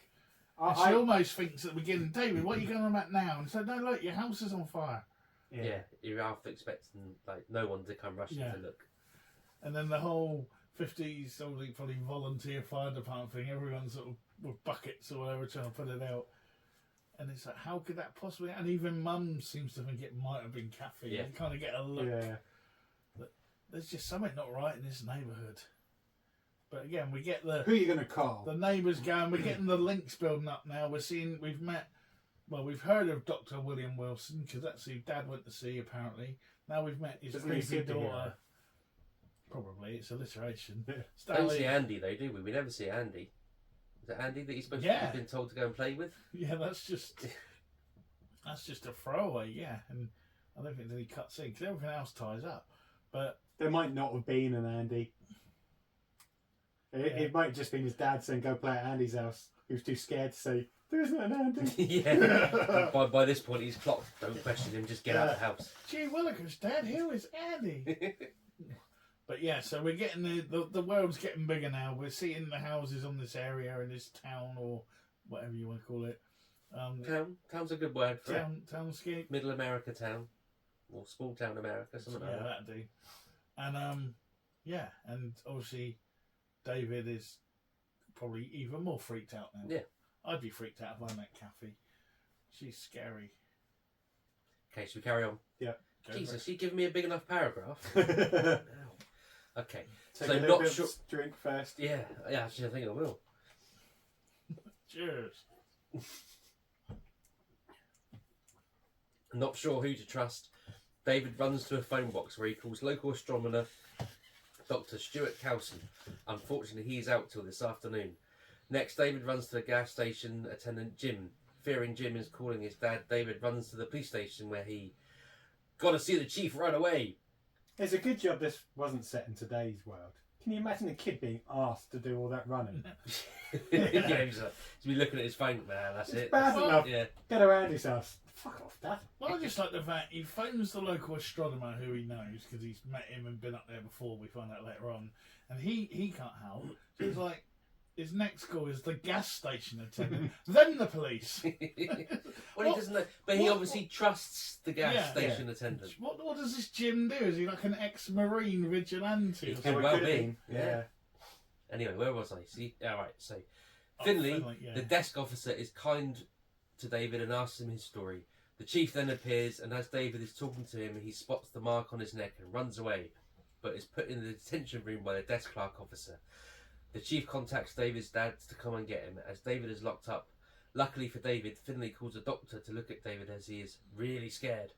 And she almost thinks at the beginning, David, what are you going on about now? And said, no, look, your house is on fire. Yeah. You're half expecting like no one to come rushing Yeah. to look. And then the whole 50s, probably volunteer fire department thing, everyone's sort of with buckets or whatever trying to put it out. And it's like, how could that possibly... And even Mum seems to think it might have been Kathy. Yeah. You kind of get a look. Yeah. That there's just something not right in this neighbourhood. But again, we get the... Who are you going to call? The neighbours going, we're getting the links building up now. We've heard of Dr. William Wilson, because that's who Dad went to see, apparently. Now we've met his Doesn't he creepy superhero? daughter. Probably, it's alliteration. Yeah. Don't see Stanley, Andy though, do we? We never see Andy. Is it Andy that he's supposed to Yeah. have been told to go and play with? yeah, that's just a throwaway, yeah. And I don't think that he cuts in, because everything else ties up. But There might not have been an Andy. It might have just been his dad saying, go play at Andy's house. He was too scared to say, there isn't an Andy. Yeah. by this point, he's clocked. Don't question him. Just get out of the house. gee willikers, Dad, who is Andy? But yeah, so we're getting the world's getting bigger now. We're seeing the houses on this area in this town or whatever you want to call it. Town's a good word for it. Townscape. Middle America town, or small town America, something like Yeah, that. that'd do. And and obviously David is probably even more freaked out now. Yeah. I'd be freaked out if I met Kathy. She's scary. Okay, should we carry on? Go Jesus, for you giving me a big enough paragraph? Take Okay, a so little not bit sure. of drink first. Yeah, actually, I think I will. it. Cheers. Not sure who to trust. David runs to a phone box where he calls local astronomer Dr. Stuart Kelston. Unfortunately, he's out till this afternoon. Next, David runs to the gas station attendant Jim. Fearing Jim is calling his dad, David runs to the police station where he gotta see the chief right away. It's a good job this wasn't set in today's world. Can you imagine a kid being asked to do all that running? Yeah, he's be looking at his phone, man, that's It's it. bad enough. Yeah. Get around his house. Fuck off, Dad. Well, I just like the fact he phones the local astronomer who he knows because he's met him and been up there before. We find out later on, and he can't help. So he's like, his next call is the gas station attendant, then the police. Well, he What- doesn't know, but he what- obviously trusts the gas Yeah. station attendant. What does this Jim do? Is he like an ex-marine vigilante? He Or could something? well Could've be. been. Yeah. Anyway, where was I? See, all right. So Oh, Finley, yeah. the desk officer, is kind to David and asks him his story. The chief then appears, and as David is talking to him, he spots the mark on his neck and runs away, but is put in the detention room by the desk clerk officer. The chief contacts David's dad to come and get him, as David is locked up. Luckily for David, Finley calls a doctor to look at David as he is really scared.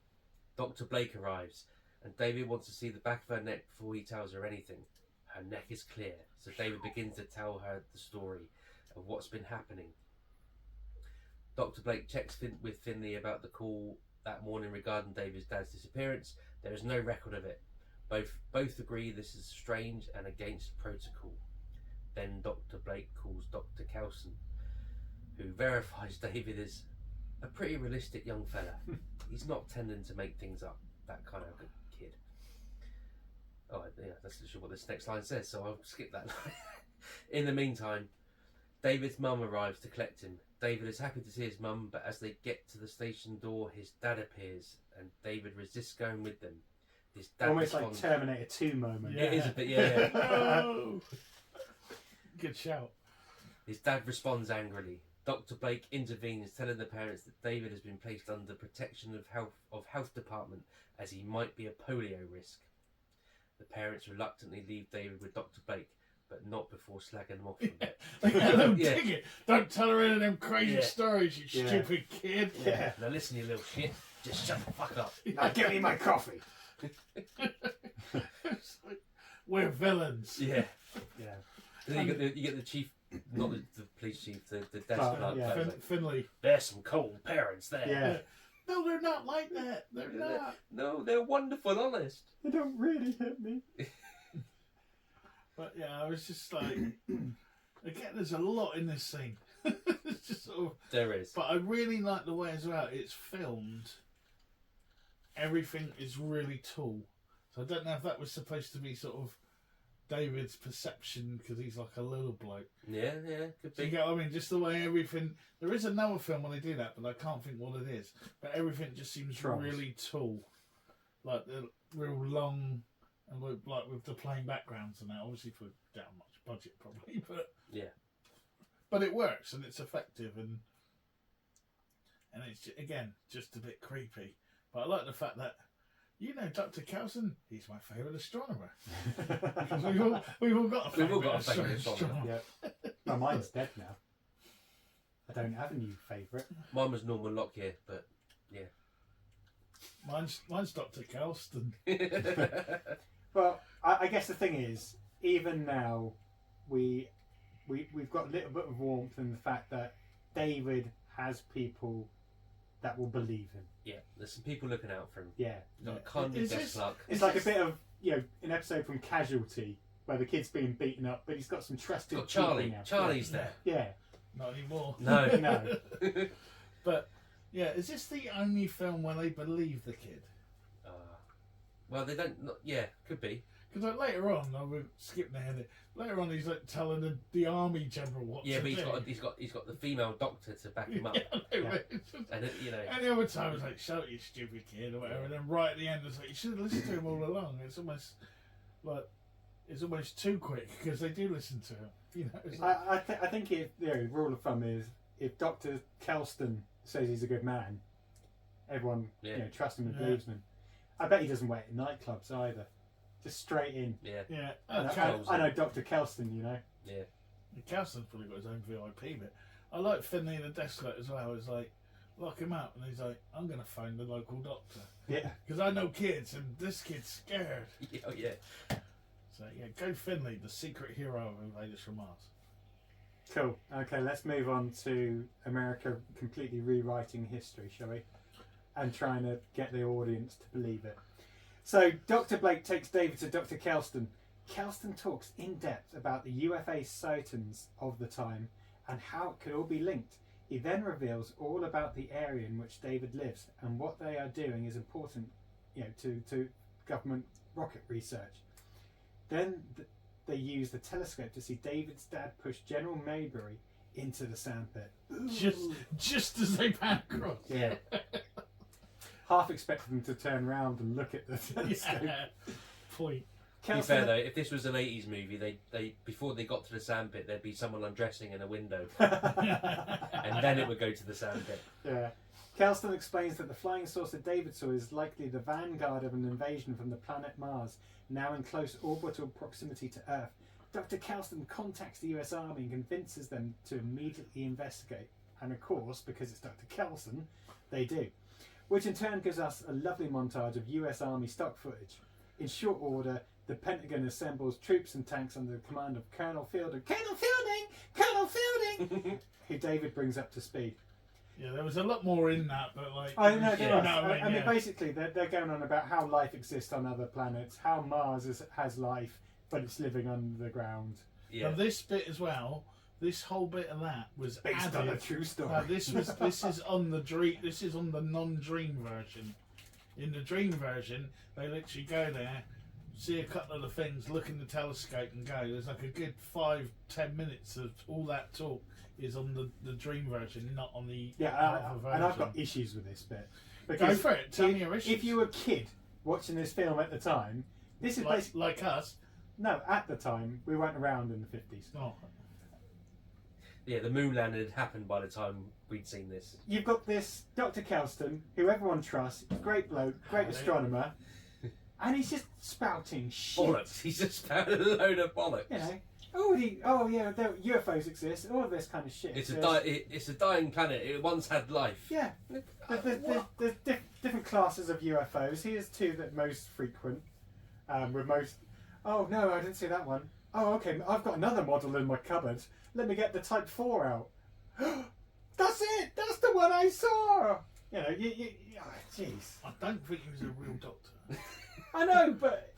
Dr. Blake arrives, and David wants to see the back of her neck before he tells her anything. Her neck is clear, so David begins to tell her the story of what's been happening. Dr. Blake checks with Finley about the call that morning regarding David's dad's disappearance. There is no record of it. Both agree this is strange and against protocol. Then Dr. Blake calls Dr. Kelston, who verifies David is a pretty realistic young fella. He's not tending to make things up, that kind of kid. Oh, yeah, that's literally what this next line says, so I'll skip that line. In the meantime, David's mum arrives to collect him. David is happy to see his mum, but as they get to the station door, his dad appears, and David resists going with them. His dad Almost like responds, Terminator 2 moment. Yeah. It is a bit, yeah. No! Good shout. His dad responds angrily. Dr. Blake intervenes, telling the parents that David has been placed under protection of health department as he might be a polio risk. The parents reluctantly leave David with Dr. Blake, but not before slagging him off for a bit. Like, hello, Yeah. dig it. Don't tell her any of them crazy Yeah. stories, you Yeah. stupid kid. Yeah. Now listen, you little shit. Just shut the fuck up. Now give me my coffee. It's like, we're villains. Yeah. Yeah. And then you get the chief, not the police chief, the desk Clerk, clerk. yeah. Like, Finley. there's some cold parents there. Yeah. No, they're not like that. They're not. No, they're wonderful, honest. They don't really hit me. But yeah, I was just like, again, there's a lot in this scene. It's just sort of, There is. but I really like the way as well it's filmed. Everything is really tall. So I don't know if that was supposed to be sort of David's perception because he's like a little bloke. Yeah, could Do you be. get what I mean? Just the way everything. There is another film where they do that, but I can't think what it is. But everything just seems Trolls. really tall, like the real long, and with the plain backgrounds and that. Obviously for down much budget probably, but Yeah. but it works and it's effective and it's again just a bit creepy. But I like the fact that. You know, Dr. Kelston, he's my favourite astronomer. Because we've all got a We've all favourite got a favourite astronomer. Yeah. Well, mine's dead now. I don't have a new favourite. Mine was Norman Lockyer, but yeah. Mine's Dr. Kelston. Well, I guess the thing is, even now, we've got a little bit of warmth in the fact that David has people that will believe him. Yeah, there's some people looking out for him. Yeah. Got a kindly Is desk this- clerk. It's like a bit of, an episode from Casualty where the kid's being beaten up, but he's got some trusted Got people Charlie. now. Charlie's there. Yeah. Not anymore. No. No. But, yeah, is this the only film where they believe the kid? Well, they don't. Yeah, could be. Because like, later on, we're skipping ahead. Later on, he's like telling the army general what Yeah, to but do. he's got the female doctor to back him up. Yeah, I know, Yeah. but it's just- And you know, Any other time it's like, shut up, you stupid kid, or whatever. And then right at the end, it's like, you should have listened to him all along. It's almost like, it's almost too quick because they do listen to him. You know, it's like, I think rule of thumb is if Dr. Kelston says he's a good man, everyone Yeah. trusts him and Yeah. believes him. I bet he doesn't wait in nightclubs either. Just straight in. yeah, yeah. I know Dr. Kelston, yeah. Kelston's probably got his own VIP bit. I like Finley in the desk clerk as well. It's like, lock him up. And he's like, I'm going to phone the local doctor. Yeah. Because I know kids, and this kid's scared. Oh yeah. So, yeah, go Finley, the secret hero of Invaders from Mars. Cool. Okay, let's move on to America completely rewriting history, shall we? And trying to get the audience to believe it. So, Dr. Blake takes David to Dr. Kelston. Kelston talks in depth about the UFA sightings of the time and how it could all be linked. He then reveals all about the area in which David lives and what they are doing is important, to government rocket research. Then they use the telescope to see David's dad push General Maybury into the sandpit. Just as they pan across. Yeah. Half expected them to turn around and look at the telescope. Yeah. Point. To be fair though, if this was an 80s movie, they before they got to the sandpit, there'd be someone undressing in a window, and then it would go to the sandpit. Yeah. Kelston explains that the flying saucer David saw is likely the vanguard of an invasion from the planet Mars, now in close orbital proximity to Earth. Dr. Kelston contacts the US Army and convinces them to immediately investigate. And of course, because it's Dr. Kelston, they do. Which in turn gives us a lovely montage of US Army stock footage. In short order, the Pentagon assembles troops and tanks under the command of Colonel Fielding, who David brings up to speed. Yeah, there was a lot more in that, but like... I know, yeah. I mean, basically, they're going on about how life exists on other planets, how Mars has life, but it's living underground. Yeah. Now this bit as well, this whole bit of that was Based added. on a true story. No, this is on the dream. This is on the non-dream version. In the dream version, they literally go there, see a couple of the things, look in the telescope, and go. There's like a good 5-10 minutes of all that talk is on the dream version, not on the other version. And I've got issues with this bit. Go for it. Tell me your issues. If you were a kid watching this film at the time, this is basically like us. No, at the time we weren't around in the 50s. Oh. Yeah, the moon landing had happened by the time we'd seen this. You've got this Dr. Kelston, who everyone trusts, great bloke, great astronomer, and he's just spouting shit. Bollocks. He's just spouting a load of bollocks. You know, UFOs exist, all of this kind of shit. It's a dying planet. It once had life. Yeah. There's different classes of UFOs. Here's two that most frequent. With most. Oh no, I didn't see that one. Oh, okay. I've got another model in my cupboard. Let me get the Type 4 out. That's it. That's the one I saw. You know, jeez. I don't think he was a real doctor. I know, but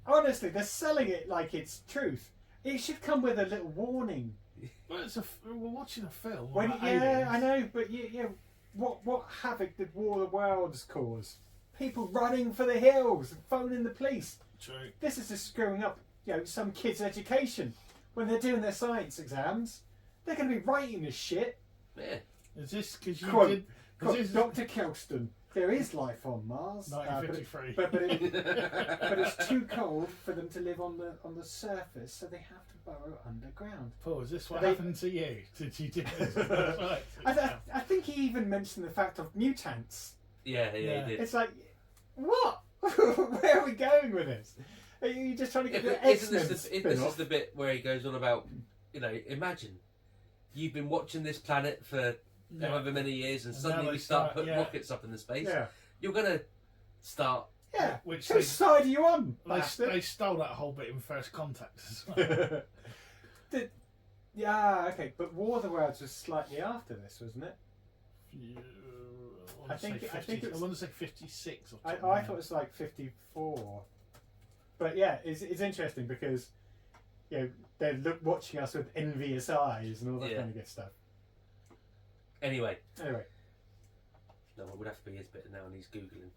honestly, they're selling it like it's truth. It should come with a little warning. Well, we're watching a film. When, about yeah, aliens. I know, but what havoc did War of the Worlds cause? People running for the hills and phoning the police. True. This is just screwing up, some kids' education. When they're doing their science exams, they're going to be writing this shit. Yeah. Is this because you Quote, did? Dr. Kelston, there is life on Mars, 1953. but it's too cold for them to live on the surface, so they have to burrow underground. Paul, is this what happened to you? Did you do this? That's right. I think he even mentioned the fact of mutants. Yeah, he did. It's like, what? Where are we going with this? Are you just trying to get the X-Men This is the bit where he goes on about, imagine you've been watching this planet for however many years, and suddenly we start putting rockets up into space. Yeah. You're gonna start. Yeah. Which Whose side are you on? They stole that whole bit in First Contact as well. Yeah, okay, but War of the Worlds was slightly after this, wasn't it? I want to say 56 or I thought it was like 54. But yeah, it's interesting because they're watching us with envious eyes and all that kind of good stuff. Anyway. No, it would have to be his bit now, and he's googling.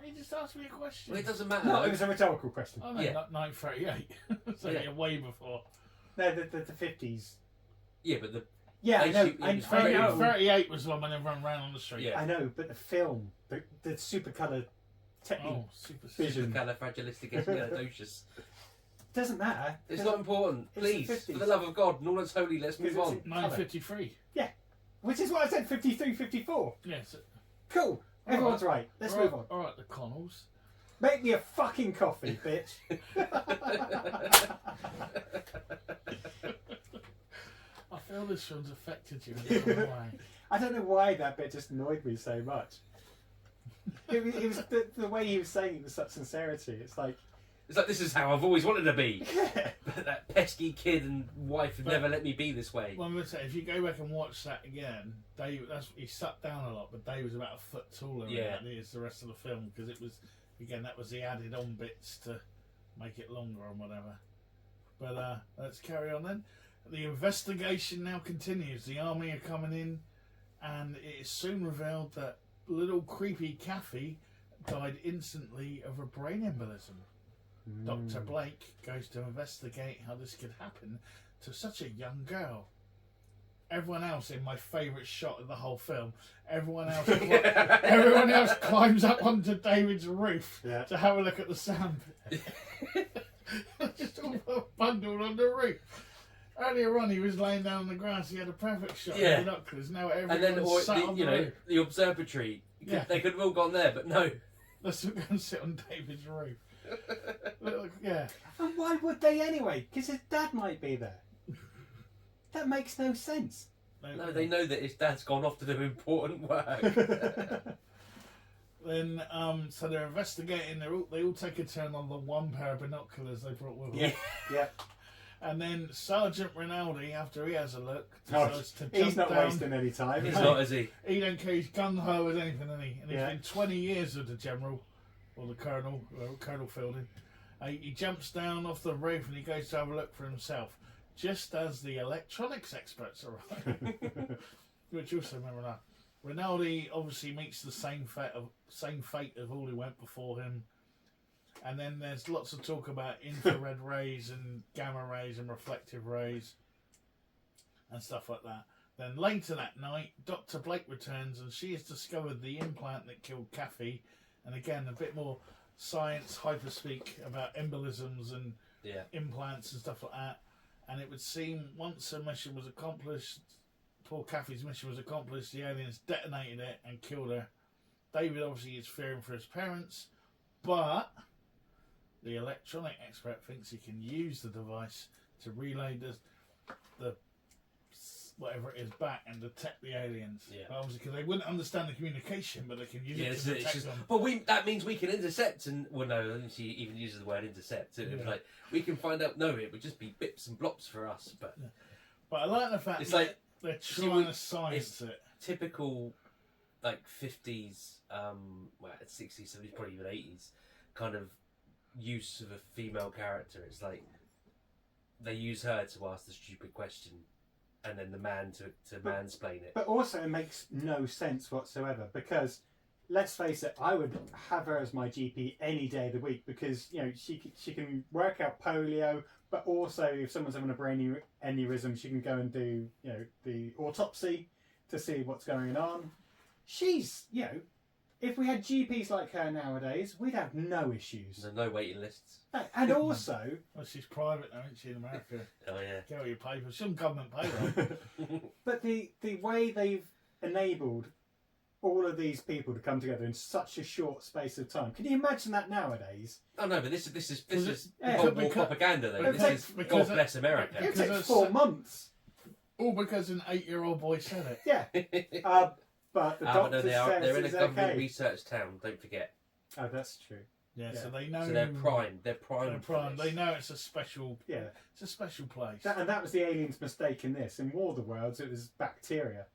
He just asked me a question. Well, it doesn't matter. No, it was a rhetorical question. Oh no, not 938. So you're way before. No, the 50s. Yeah, but the. Yeah, I know. I know. 38 was the one when everyone ran on the street. Yeah. I know, but the film, the SuperColor vision. Supercalifragilisticexpialidocious. Doesn't matter. It's not important. Please, for the love of God, and all that's holy, let's move on. 953. Yeah. Which is what I said, 53, 54. Yes. Cool. Everyone's right. Let's move on. Alright, the Connells. Make me a fucking coffee, bitch. I feel this film's affected you in some way. I don't know why that bit just annoyed me so much. It was the way he was saying it with such sincerity. It's like, It's like, this is how I've always wanted to be. But that pesky kid and wife have never let me be this way. Well, I'm going to say, if you go back and watch that again, Dave, he sat down a lot, but Dave was about a foot taller than he is the rest of the film, because it was, again, that was the added on bits to make it longer and whatever. But let's carry on then. The investigation now continues. The army are coming in, and it is soon revealed that little creepy Kathy died instantly of a brain embolism. Dr. Blake goes to investigate how this could happen to such a young girl. Everyone else, in my favourite shot of the whole film, everyone else climbs up onto David's roof to have a look at the sound. Just all bundled on the roof. Earlier on, he was laying down on the grass. He had a perfect shot of binoculars. Now everyone's sat on the roof. The observatory. They could have all gone there, but no. Let's go and sit on David's roof. And why would they anyway? Because his dad might be there. That makes no sense. No, they know that his dad's gone off to do important work. Then, so they're investigating. They all take a turn on the one pair of binoculars they brought with them. Yeah. And then Sergeant Rinaldi, after he has a look, decides to jump he's not down. wasting any time. He's not, is he? He don't care. He's gung-ho as anything, isn't he? And he's been 20 years with the General, or the Colonel, Colonel Fielding. He jumps down off the roof and he goes to have a look for himself, just as the electronics experts arrive. Which also remember that. Rinaldi obviously meets the same fate of all who went before him. And then there's lots of talk about infrared rays and gamma rays and reflective rays and stuff like that. Then later that night, Dr. Blake returns and she has discovered the implant that killed Kathy. And again, a bit more science hyperspeak about embolisms and implants and stuff like that. And it would seem once her mission was accomplished, poor Kathy's mission was accomplished, the aliens detonated it and killed her. David obviously is fearing for his parents, but the electronic expert thinks he can use the device to relay the whatever it is back and detect the aliens. Yeah. But obviously, because they wouldn't understand the communication, but they can use it to detect them. But that means we can intercept, and well, no, she even uses the word intercept. It was like we can find out. No, it would just be bips and blops for us. But I like the fact it's that like they're trying to science it. Typical, like 50s, 60s, 70s, probably even 80s, kind of use of a female character. It's like they use her to ask the stupid question, and then the man to mansplain it. But also, it makes no sense whatsoever because, let's face it, I would have her as my GP any day of the week because she can work out polio, but also if someone's having a brain aneurysm, she can go and do the autopsy to see what's going on. She's if we had GPs like her nowadays, we'd have no issues. There's no waiting lists. And also... Well, she's private now, isn't she, in America? Oh, yeah. Get all your papers. Some government payroll. But the way they've enabled all of these people to come together in such a short space of time. Can you imagine that nowadays? Oh, no, but this is Yeah. Cold War propaganda, though. This is God bless America. It Because takes it's 4 months. All because an 8-year-old boy said it. Yeah. But the doctor no, says they're in a it's government okay. research town, don't forget. Oh, that's true. Yeah, Yeah. so they know. So they're prime. They're prime. They're for prime. this. They know it's a special. Yeah. It's a special place. And that was the aliens' mistake in this. In War of the Worlds, it was bacteria.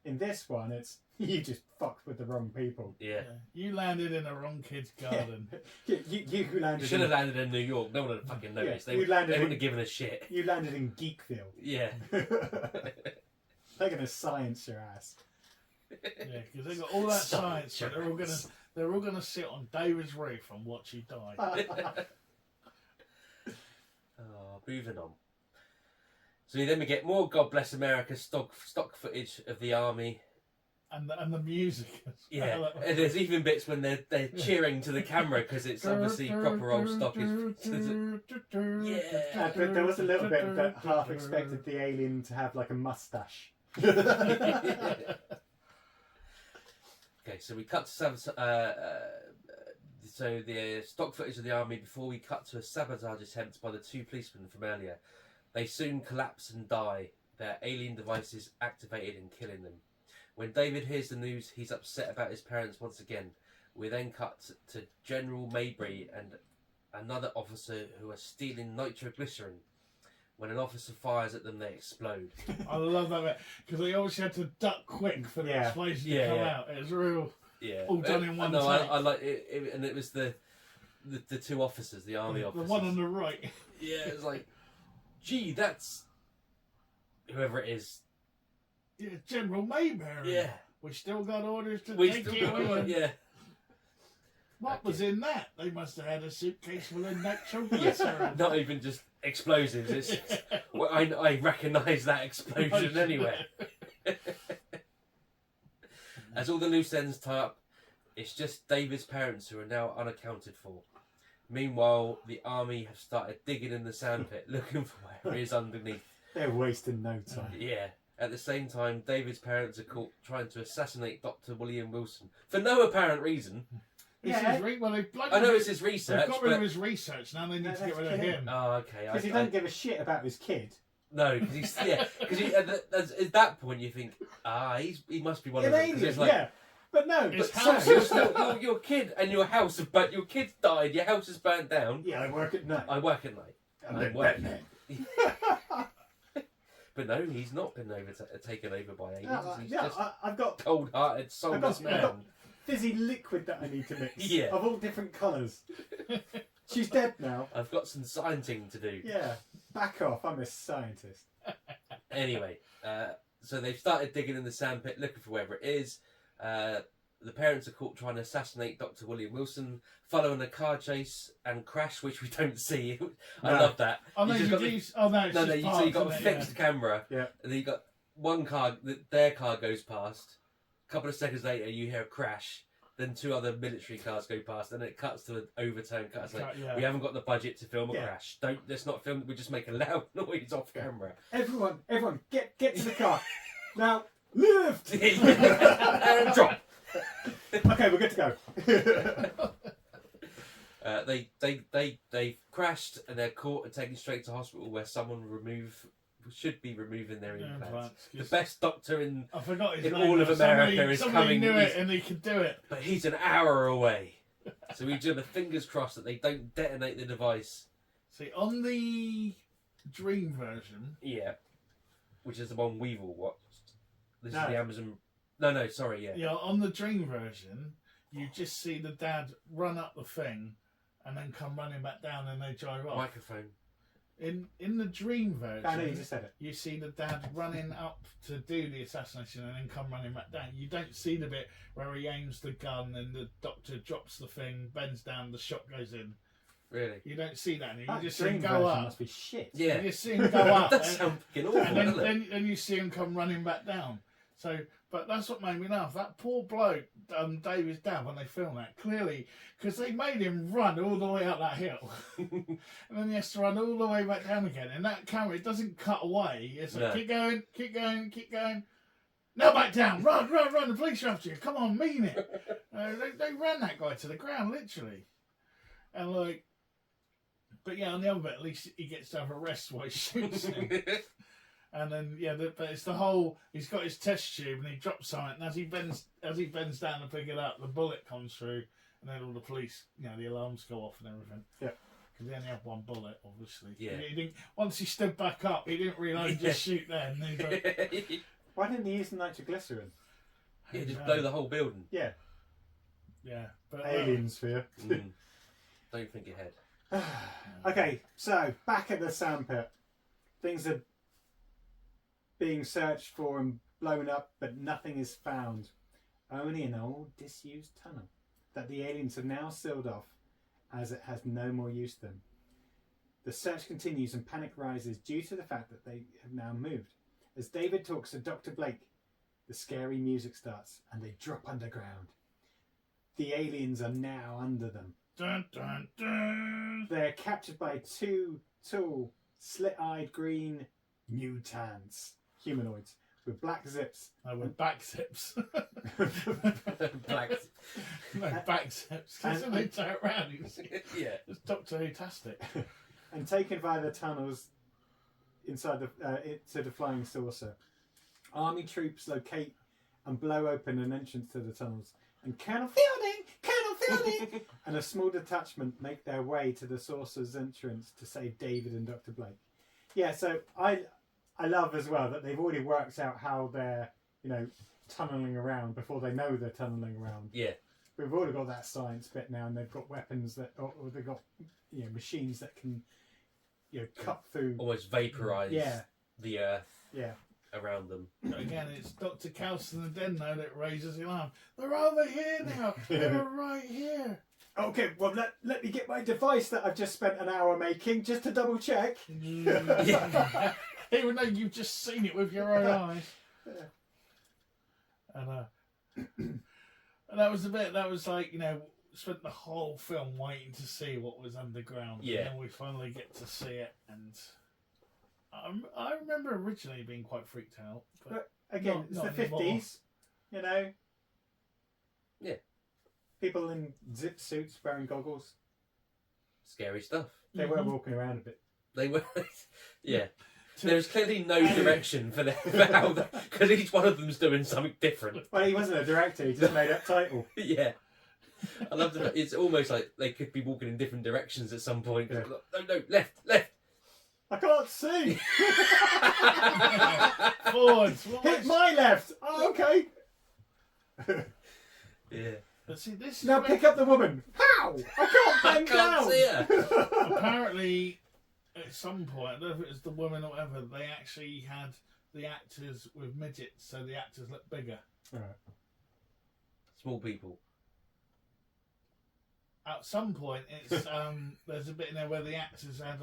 In this one, it's you just fucked with the wrong people. Yeah. You landed in the wrong kid's garden. You landed. You should have landed in New York. No one would have fucking noticed. Yeah, They landed wouldn't in- have given a shit. You landed in Geekville. Yeah. They're gonna science your ass. Yeah, because they got all that Science science, but they're all gonna sit on David's roof and watch you die. Oh, moving on. So then we get more God Bless America stock footage of the army. And the music. Yeah, and there's even bits when they're cheering to the camera because it's obviously proper old stock. Yeah. There was a little bit that half expected the alien to have like a mustache. Okay, so we cut to so the stock footage of the army before we cut to a sabotage attempt by the 2 policemen from earlier. They soon collapse and die, their alien devices activated and killing them. When David hears the news, he's upset about his parents once again. We then cut to General Maybury and another officer who are stealing nitroglycerin. When an officer fires at them, they explode. I love that bit because they obviously had to duck quick for the explosion to come out. It was real. Yeah, all done in one take. I like it, and it was the two officers, the army officers. The one on the right. Yeah, it was like, gee, that's whoever it is. Yeah, General Mayberry. Yeah, we still got orders to we take still you got in. yeah. What was in that? They must have had a suitcase full of nitroglycerin. Not even just explosives. It's well, I recognise that explosion anywhere. As all the loose ends tie up, it's just David's parents who are now unaccounted for. Meanwhile, the army have started digging in the sandpit, looking for where he is underneath. They're wasting no time. Yeah. At the same time, David's parents are caught trying to assassinate Dr. William Wilson for no apparent reason. Yeah. I know it's his research. They've got rid of his research, now they need to get rid of him. Oh, okay. Because he doesn't give a shit about his kid. No, because at that point you think, he must be one of them. Aliens, Like, yeah. But no, but so, your kid and your house have burnt. Your kid's died. Your house is burnt down. Yeah, I work at night. I work at night. I'm Batman. But no, he's not been taken over by aliens. He's just I've got cold-hearted, soulless man. I've got fizzy liquid that I need to mix. Yeah. Of all different colours. She's dead now. I've got some scienting to do. Yeah. Back off. I'm a scientist. Anyway, so they've started digging in the sandpit, looking for wherever it is. The parents are caught trying to assassinate Dr. William Wilson, following a car chase and crash, which we don't see. I love that. Oh no, you so you got a fixed camera, yeah. And then you got one car, their car goes past. A couple of seconds later, you hear a crash. Then two other military cars go past, and it cuts to an overturned car. It's like, we haven't got the budget to film a crash. Let's not film. We just make a loud noise off camera. Everyone, get to the car now. Lift and drop. Okay, we're good to go. They crashed and they're caught and taken straight to hospital where someone should be removing their implants. The best doctor in all of America is coming. Knew it and he could do it, but he's an hour away. So we do the fingers crossed that they don't detonate the device. See, on the Dream version, which is the one we've all watched. This is the Amazon. No, sorry, yeah. On the Dream version, you just see the dad run up the thing, and then come running back down, and they drive off. Microphone. In the Dream version, I know you just said it. You see the dad running up to do the assassination, and then come running back down. You don't see the bit where he aims the gun, and the doctor drops the thing, bends down, the shot goes in. Really? You don't see that. You just see Dream him go version up. Must be shit. Yeah. You see him go up. That sounds fucking awful. And then you see him come running back down. So, but that's what made me laugh. That poor bloke, David's dad, when they filmed that, clearly, because they made him run all the way up that hill, and then he has to run all the way back down again. And that camera, it doesn't cut away. It's like keep going, keep going, keep going. Now back down, run! The police are after you. Come on, mean it. They ran that guy to the ground, literally, and like. But yeah, on the other bit, at least he gets to have a rest while he shoots him. And then but it's the whole. He's got his test tube and he drops something. And as he bends down to pick it up, the bullet comes through, and then all the police, the alarms go off and everything. Yeah. Because he only had one bullet, obviously. Yeah. He didn't. Once he stood back up, he didn't realise just shoot then. Why didn't he use the nitroglycerin? Yeah, just blow the whole building. Yeah. Yeah. But, alien sphere. Don't think ahead. Okay, so back at the sandpit, things are being searched for and blown up, but nothing is found. Only an old disused tunnel that the aliens have now sealed off, as it has no more use to them. The search continues and panic rises due to the fact that they have now moved. As David talks to Dr. Blake, the scary music starts and they drop underground. The aliens are now under them. Dun, dun, dun. They're captured by two tall, slit-eyed green mutants, humanoids, with black zips. With back zips. Black. No, back zips. Because when they turn around, you see it's Doctor Who-tastic. And taken via the tunnels inside to the flying saucer. Army troops locate and blow open an entrance to the tunnels. And Colonel Fielding and a small detachment make their way to the saucer's entrance to save David and Dr. Blake. Yeah, so I love as well that they've already worked out how they're, tunneling around before they know they're tunneling around. Yeah. We've already got that science bit now, and they've got weapons that, or they've got, machines that can, cut through. Almost vaporise the earth Yeah. around them. Again, it's Dr. Kelston and Denno that raises the alarm. They're over here now. They're right here. Okay, well, let me get my device that I've just spent an hour making just to double check. Yeah. Even though you've just seen it with your own eyes. And that was the bit that was like, spent the whole film waiting to see what was underground. Yeah. And then we finally get to see it. And I remember originally being quite freaked out. But Again, it's not the anymore. 50s, Yeah. People in zip suits wearing goggles. Scary stuff. They were walking around a bit. They were, yeah. There was clearly no direction for how because each one of them's doing something different. Well, he wasn't a director, he just made up title. Yeah. I love that. It's almost like they could be walking in different directions at some point. Yeah. No, left. I can't see! Forwards. Hit my left! Oh, okay. Yeah. But see, this is Now where- pick up the woman. How? I can't I bend can't down! see her. apparently at some point, I don't know if it was the woman or whatever, they actually had the actors with midgets, so the actors look bigger. Right. Small people. At some point, it's there's a bit in there where the actors had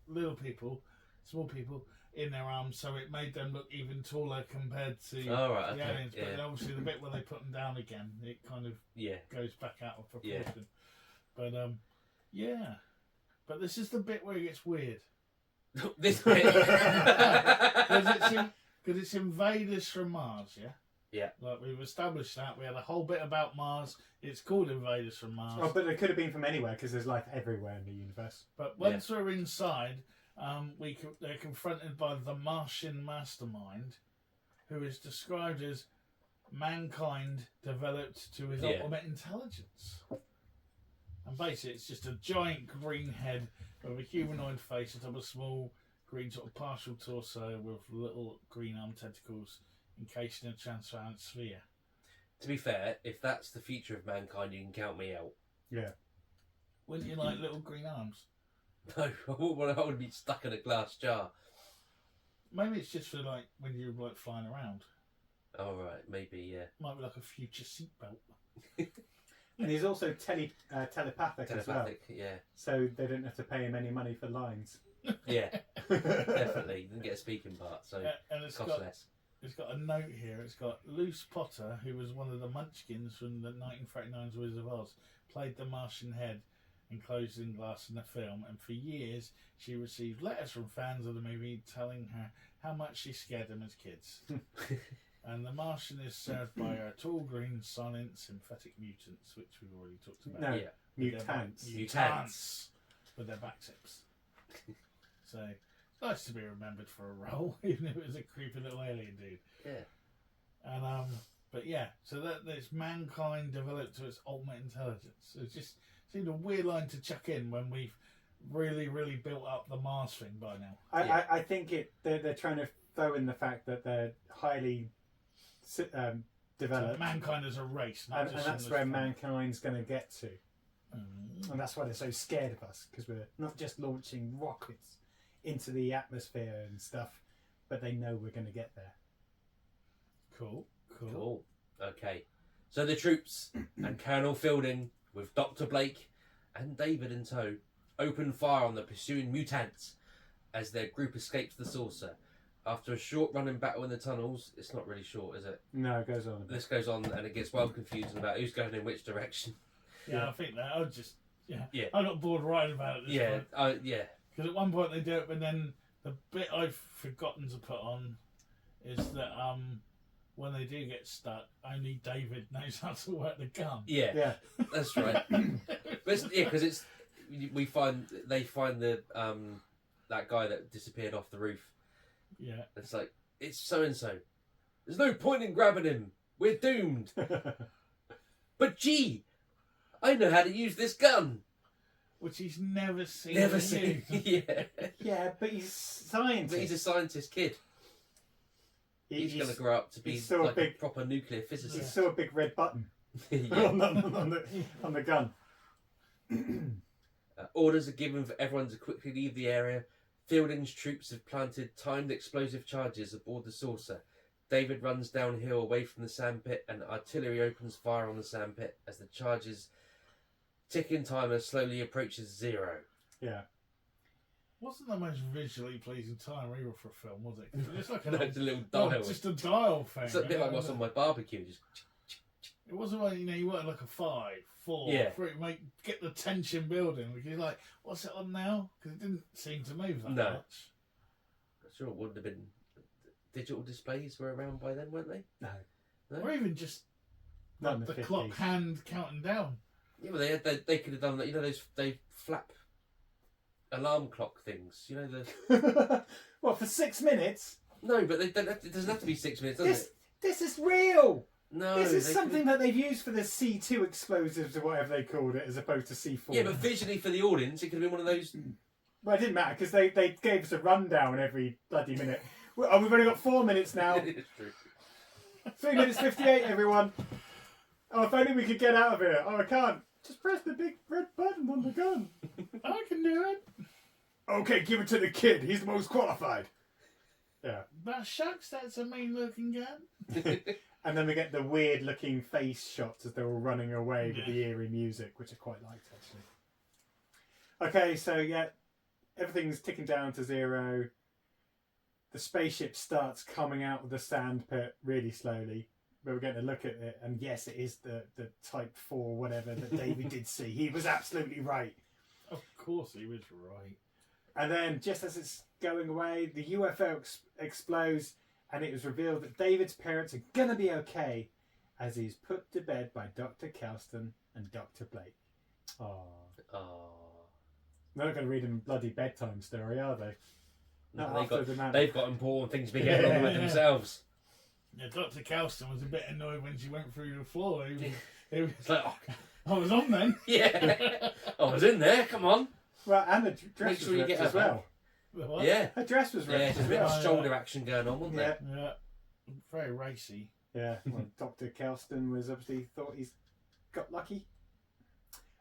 little people, small people in their arms, so it made them look even taller compared to Oh, right, the okay, aliens. But yeah. then obviously the bit where they put them down again, it kind of Yeah. goes back out of Yeah. proportion. But yeah. But this is the bit where it gets weird. This bit. Because it's Invaders from Mars, yeah? Yeah. Like we've established that. We had a whole bit about Mars. It's called Invaders from Mars. Oh, but it could have been from anywhere because there's life everywhere in the universe. But once we're inside, they're confronted by the Martian mastermind, who is described as mankind developed to his ultimate intelligence. And basically, it's just a giant green head with a humanoid face atop a small green sort of partial torso with little green arm tentacles encased in a transparent sphere. To be fair, if that's the future of mankind, you can count me out. Yeah. Wouldn't you like little green arms? No, I wouldn't want to be stuck in a glass jar. Maybe it's just for like when you're like flying around. Oh, right, maybe, yeah. Might be like a future seatbelt. And he's also telepathic as well. Telepathic, yeah. So they don't have to pay him any money for lines. Yeah, definitely. You didn't get a speaking part, so And it's cost got less. It's got a note here. It's got Luce Potter, who was one of the Munchkins from the 1939's Wizard of Oz, played the Martian head enclosed in glass in the film, and for years she received letters from fans of the movie telling her how much she scared them as kids. And the Martian is served by a tall green silent synthetic mutants, which we've already talked about. No, Yeah. mutants. Mutants with their back zips. So it's nice to be remembered for a role, even if it was a creepy little alien dude. Yeah. And but yeah, so that it's mankind developed to its ultimate intelligence. It just seemed a weird line to chuck in when we've really, really built up the Mars thing by now. I think they're trying to throw in the fact that they're highly developed, So mankind as a race, not and just that's on where this planet. mankind's going to get to, Mm. and that's why they're so scared of us, because we're not just launching rockets into the atmosphere and stuff, but they know we're going to get there. Cool. Cool. Okay. So the troops and Colonel Fielding, with Dr. Blake and David in tow, open fire on the pursuing mutants as their group escapes the saucer. After a short running battle in the tunnels, it's not really short, is it? No, it goes on a bit. This goes on and it gets well confusing about who's going in which direction. Yeah, I think that I was just Yeah. I got bored writing about it. This Yeah, point. yeah. Because at one point they do it, but then the bit I've forgotten to put on is that when they do get stuck, only David knows how to work the gun. Yeah, Yeah, that's right. But because they find the that guy that disappeared off the roof. Yeah. It's like, it's so and so. There's no point in grabbing him. We're doomed. But gee, I know how to use this gun. Which he's never seen. Never seen. used. Yeah. Yeah, but he's scientist. But he's a scientist kid. He's going to grow up to be he's so like big- a proper nuclear He physicist. saw a big red button Yeah. on the gun. Orders are given for everyone to quickly leave the area. Fielding's troops have planted timed explosive charges aboard the saucer. David runs downhill away from the sandpit, and artillery opens fire on the sandpit as the charges ticking timer slowly approaches 0. Yeah. Wasn't the most visually pleasing time either for a film, was it? 'Cause it's like No, it's a little dial. just a dial thing. It's a bit like what's on my barbecue. Just It wasn't like, you wanted like a 5, 4, Yeah. 3, get the tension building. Because you're like, what's it on now? Because it didn't seem to move that No. much. I'm sure it wouldn't have been. Digital displays were around by then, weren't they? No. Or even just Not in like, the the clock 50s. hand counting down. Yeah, but they could have done that. You know those they flap alarm clock things. You know the What, for 6 minutes? no, but it doesn't have to be 6 minutes, does it? This is real. No, This is they something could've- that they've used for the C2 explosives or whatever they called it, as opposed to C4. Yeah, but visually for the audience, it could have been one of those. Well, it didn't matter because they gave us a rundown every bloody minute. Oh, we've only got 4 minutes now. It's true. 3 minutes 58, everyone. Oh, if only we could get out of here. Oh, I can't. Just press the big red button on the gun. I can do it. Okay, give it to the kid. He's the most qualified. Yeah. But shucks, that's a mean looking gun. And then we get the weird looking face shots as they're all running away with the eerie music, which I quite liked actually. Okay, so yeah, everything's ticking down to 0. The spaceship starts coming out of the sand pit really slowly. But we're going to look at it, and yes, it is the Type 4 whatever that David did see. He was absolutely right. Of course he was right. And then, just as it's going away, the UFO explodes, and it was revealed that David's parents are going to be okay as he's put to bed by Dr. Kelston and Dr. Blake. Oh. They're not going to read him a bloody bedtime story, are they? Not No, after the man. they've got important things to be getting on with themselves. Yeah, Dr. Kelston was a bit annoyed when she went through the floor. He was It's like, oh, I was on then. yeah, I was in there. Come on. Well, and the dress Make sure was you ripped get as her well. What? Yeah, Her dress was yeah. ripped There's a as bit well. of shoulder action going on, wasn't Yeah. there? Yeah. Very racy. Yeah, well, Dr. Kelston was obviously thought he's got lucky.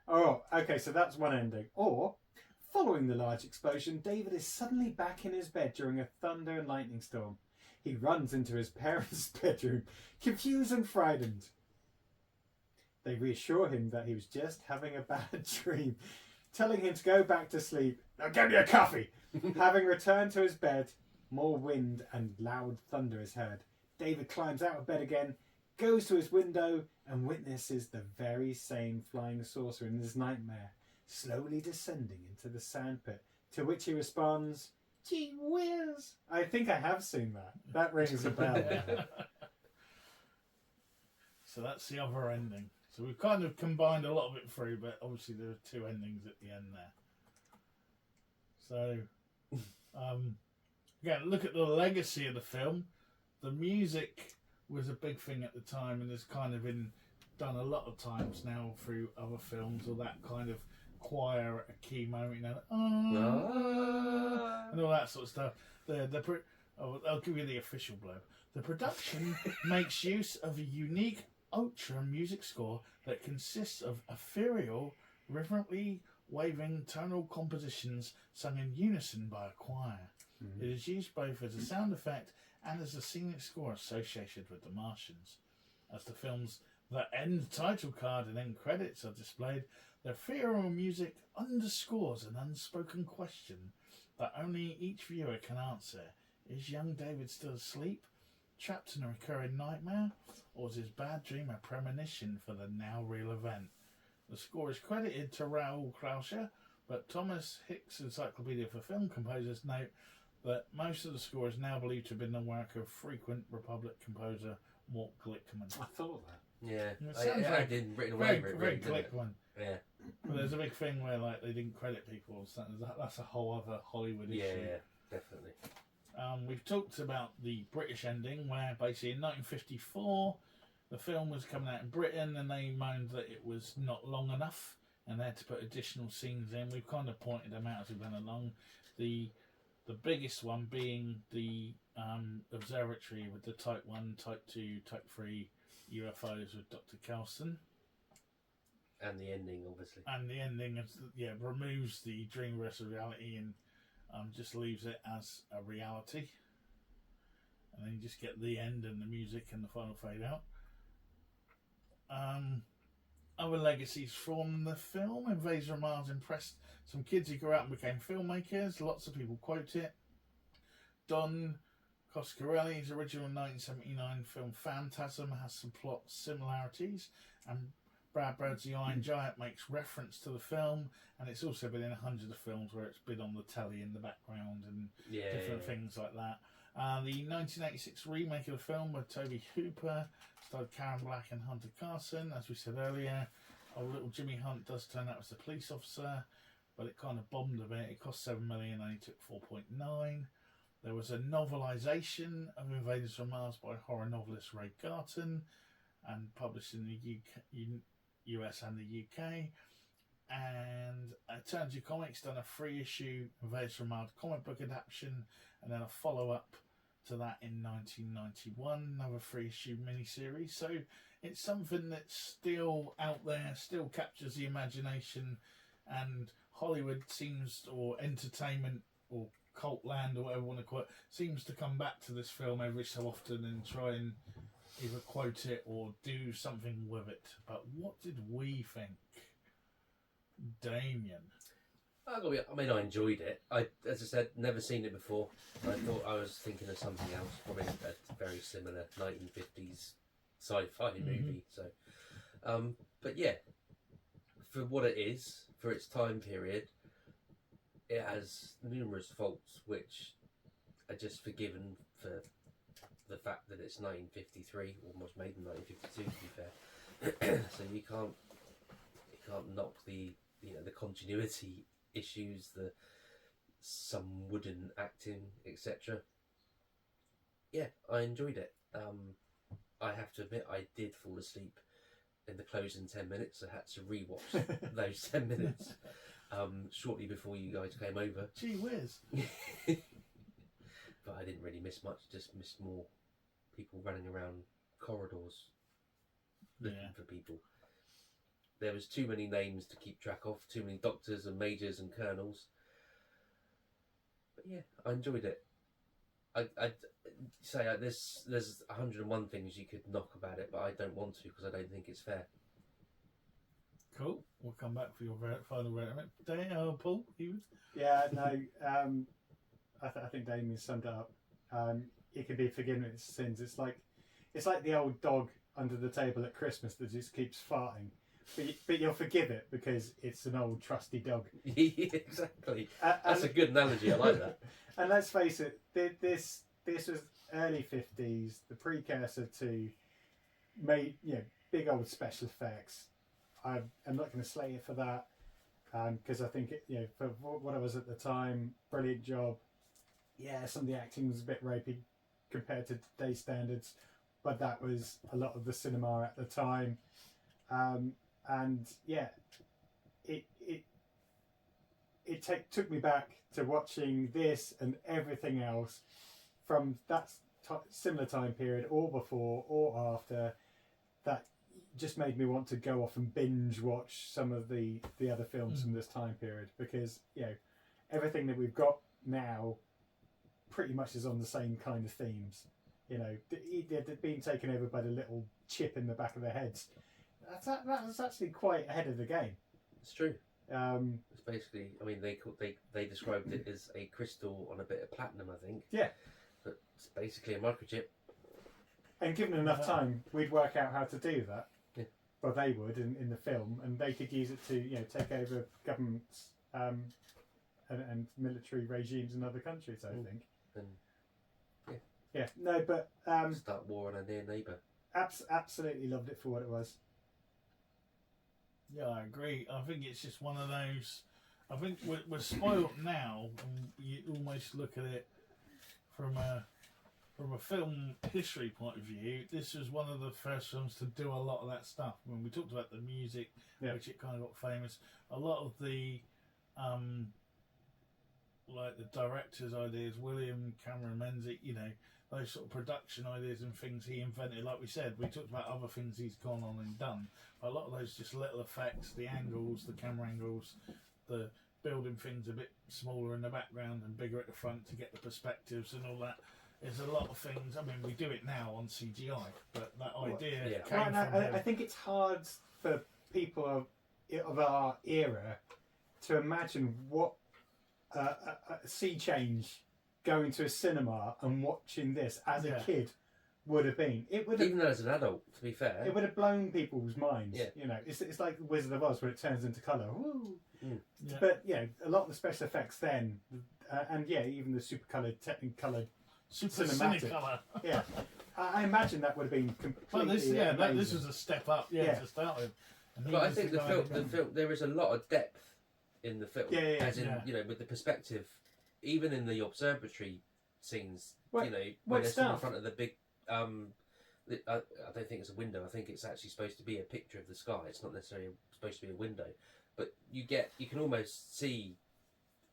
Oh, okay, so that's one ending. Or, following the large explosion, David is suddenly back in his bed during a thunder and lightning storm. He runs into his parents' bedroom, confused and frightened. They reassure him that he was just having a bad dream, telling him to go back to sleep. Now get me a coffee! Having returned to his bed, more wind and loud thunder is heard. David climbs out of bed again, goes to his window, and witnesses the very same flying saucer in his nightmare, slowly descending into the sandpit, to which he responds, "Gee whiz!" I think I have seen that. That rings a bell. So that's the other ending. So we've kind of combined a lot of it through, but obviously there are 2 endings at the end there. So, again, look at the legacy of the film. The music was a big thing at the time, and has kind of been done a lot of times now through other films, or that kind of choir at a key moment, and all that sort of stuff. I'll give you the official blurb. The production makes use of a unique ultra music score that consists of ethereal, rhythmically waving tonal compositions sung in unison by a choir. Mm-hmm. It is used both as a sound effect and as a scenic score associated with the Martians. As the film's end title card and end credits are displayed, the ethereal music underscores an unspoken question that only each viewer can answer. Is young David still asleep, trapped in a recurring nightmare, or is his bad dream a premonition for the now real event? The score is credited to Raoul Krauscher, but Thomas Hicks' Encyclopedia for Film Composers note that most of the score is now believed to have been the work of frequent Republic composer Walt Glickman. I thought that. Yeah, It sounds I like didn't written away Very, for it, very really, didn't it? Glickman. Yeah, But there's a big thing where like they didn't credit people. So that's a whole other Hollywood issue. yeah, definitely. We've talked about the British ending, where basically in 1954, the film was coming out in Britain, and they moaned that it was not long enough, and they had to put additional scenes in. We've kind of pointed them out as we went along. The biggest one being the observatory with the Type 1, Type 2, Type 3 UFOs with Dr. Kelston. And the ending, obviously. And the ending, removes the dream versus reality and just leaves it as a reality. And then you just get the end and the music and the final fade out. Other legacies from the film: Invaders from Mars impressed some kids who grew up and became filmmakers. Lots of people quote it. Don Coscarelli's original 1979 film Phantasm has some plot similarities, and Brad Bird's The Iron Giant makes reference to the film, and it's also been in 100 of films where it's been on the telly in the background and different things like that. The 1986 remake of the film with Toby Hooper starred Karen Black and Hunter Carson. As we said earlier, old little Jimmy Hunt does turn out as a police officer, but it kind of bombed a bit. It cost $7 million and he took 4.9. There was a novelisation of Invaders from Mars by horror novelist Ray Garton, and published in the US and the UK. And Eternity Comics done a 3-issue Invaders from Mars comic book adaptation, and then a follow-up to that in 1991, another 3-issue miniseries. So it's something that's still out there, still captures the imagination, and Hollywood seems, or entertainment, or cult land, or whatever you want to call it, seems to come back to this film every so often and try and either quote it or do something with it. But what did we think? Damien? I mean, I enjoyed it. As I said, never seen it before. I thought I was thinking of something else, probably a very similar 1950s sci-fi movie. So, but yeah, for what it is, for its time period, it has numerous faults which are just forgiven for the fact that it's 1953, almost made in 1952 to be fair. So you can't knock the continuity issues, some wooden acting, etc. Yeah, I enjoyed it. I have to admit, I did fall asleep in the closing 10 minutes. I had to rewatch those 10 minutes shortly before you guys came over. Gee whiz. But I didn't really miss much, just missed more people running around corridors looking for people. There was too many names to keep track of, too many doctors and majors and colonels. But yeah, I enjoyed it. I'd say there's 101 things you could knock about it, but I don't want to because I don't think it's fair. Cool. We'll come back for your final verdict. Paul, you? Yeah, no. I think Damien summed it up. It can be forgiven its sins. It's like the old dog under the table at Christmas that just keeps farting. But you'll forgive it because it's an old trusty dog. Exactly. That's a good analogy. I like that. And let's face it, this was early 50s, the precursor to big old special effects. I'm not going to slay it for that because I think for what I was at the time, brilliant job. Yeah, some of the acting was a bit ropey compared to today's standards, but that was a lot of the cinema at the time. And yeah, it took me back to watching this and everything else from that similar time period, or before or after, that just made me want to go off and binge watch some of the other films from this time period, because everything that we've got now pretty much is on the same kind of themes. They're being taken over by the little chip in the back of their heads. That's actually quite ahead of the game. It's true. It's basically, I mean, they described it as a crystal on a bit of platinum, I think. Yeah. But it's basically a microchip. And given enough time, we'd work out how to do that. Yeah. Well, they would in the film, and they could use it to take over governments and military regimes in other countries. I think. And yeah. No, but start war on a near neighbour. Absolutely loved it for what it was. Yeah, I agree. I think it's just one of those. I think we're spoiled now, and you almost look at it from a from a film history point of view, this was one of the first films to do a lot of that stuff. When we talked about the music, which it kind of got famous, a lot of the like the director's ideas, William Cameron Menzies, you know, those sort of production ideas and things he invented. Like we said, we talked about other things he's gone on and done. A lot of those just little effects, the angles, the camera angles, the building things a bit smaller in the background and bigger at the front to get the perspectives and all that. There's a lot of things. I mean, we do it now on CGI, but that idea came from him. I think it's hard for people of our era to imagine what a sea change going to a cinema and watching this as a kid would have been. It would have, even as an adult, to be fair, it would have blown people's minds. Yeah. You know, it's like the Wizard of Oz when it turns into colour. Woo! Mm. Yeah. But yeah, a lot of the special effects then, and even the Supercolour, Technicolor, cinematic. SuperCinecolor. Yeah, I imagine that would have been completely. Well, this was a step up. To start with. And but I think the film, there is a lot of depth in the film. As in, you know, with the perspective, even in the observatory scenes, you know, when they're still in front of the big. I don't think it's a window. I think it's actually supposed to be a picture of the sky. It's not necessarily supposed to be a window, but you can almost see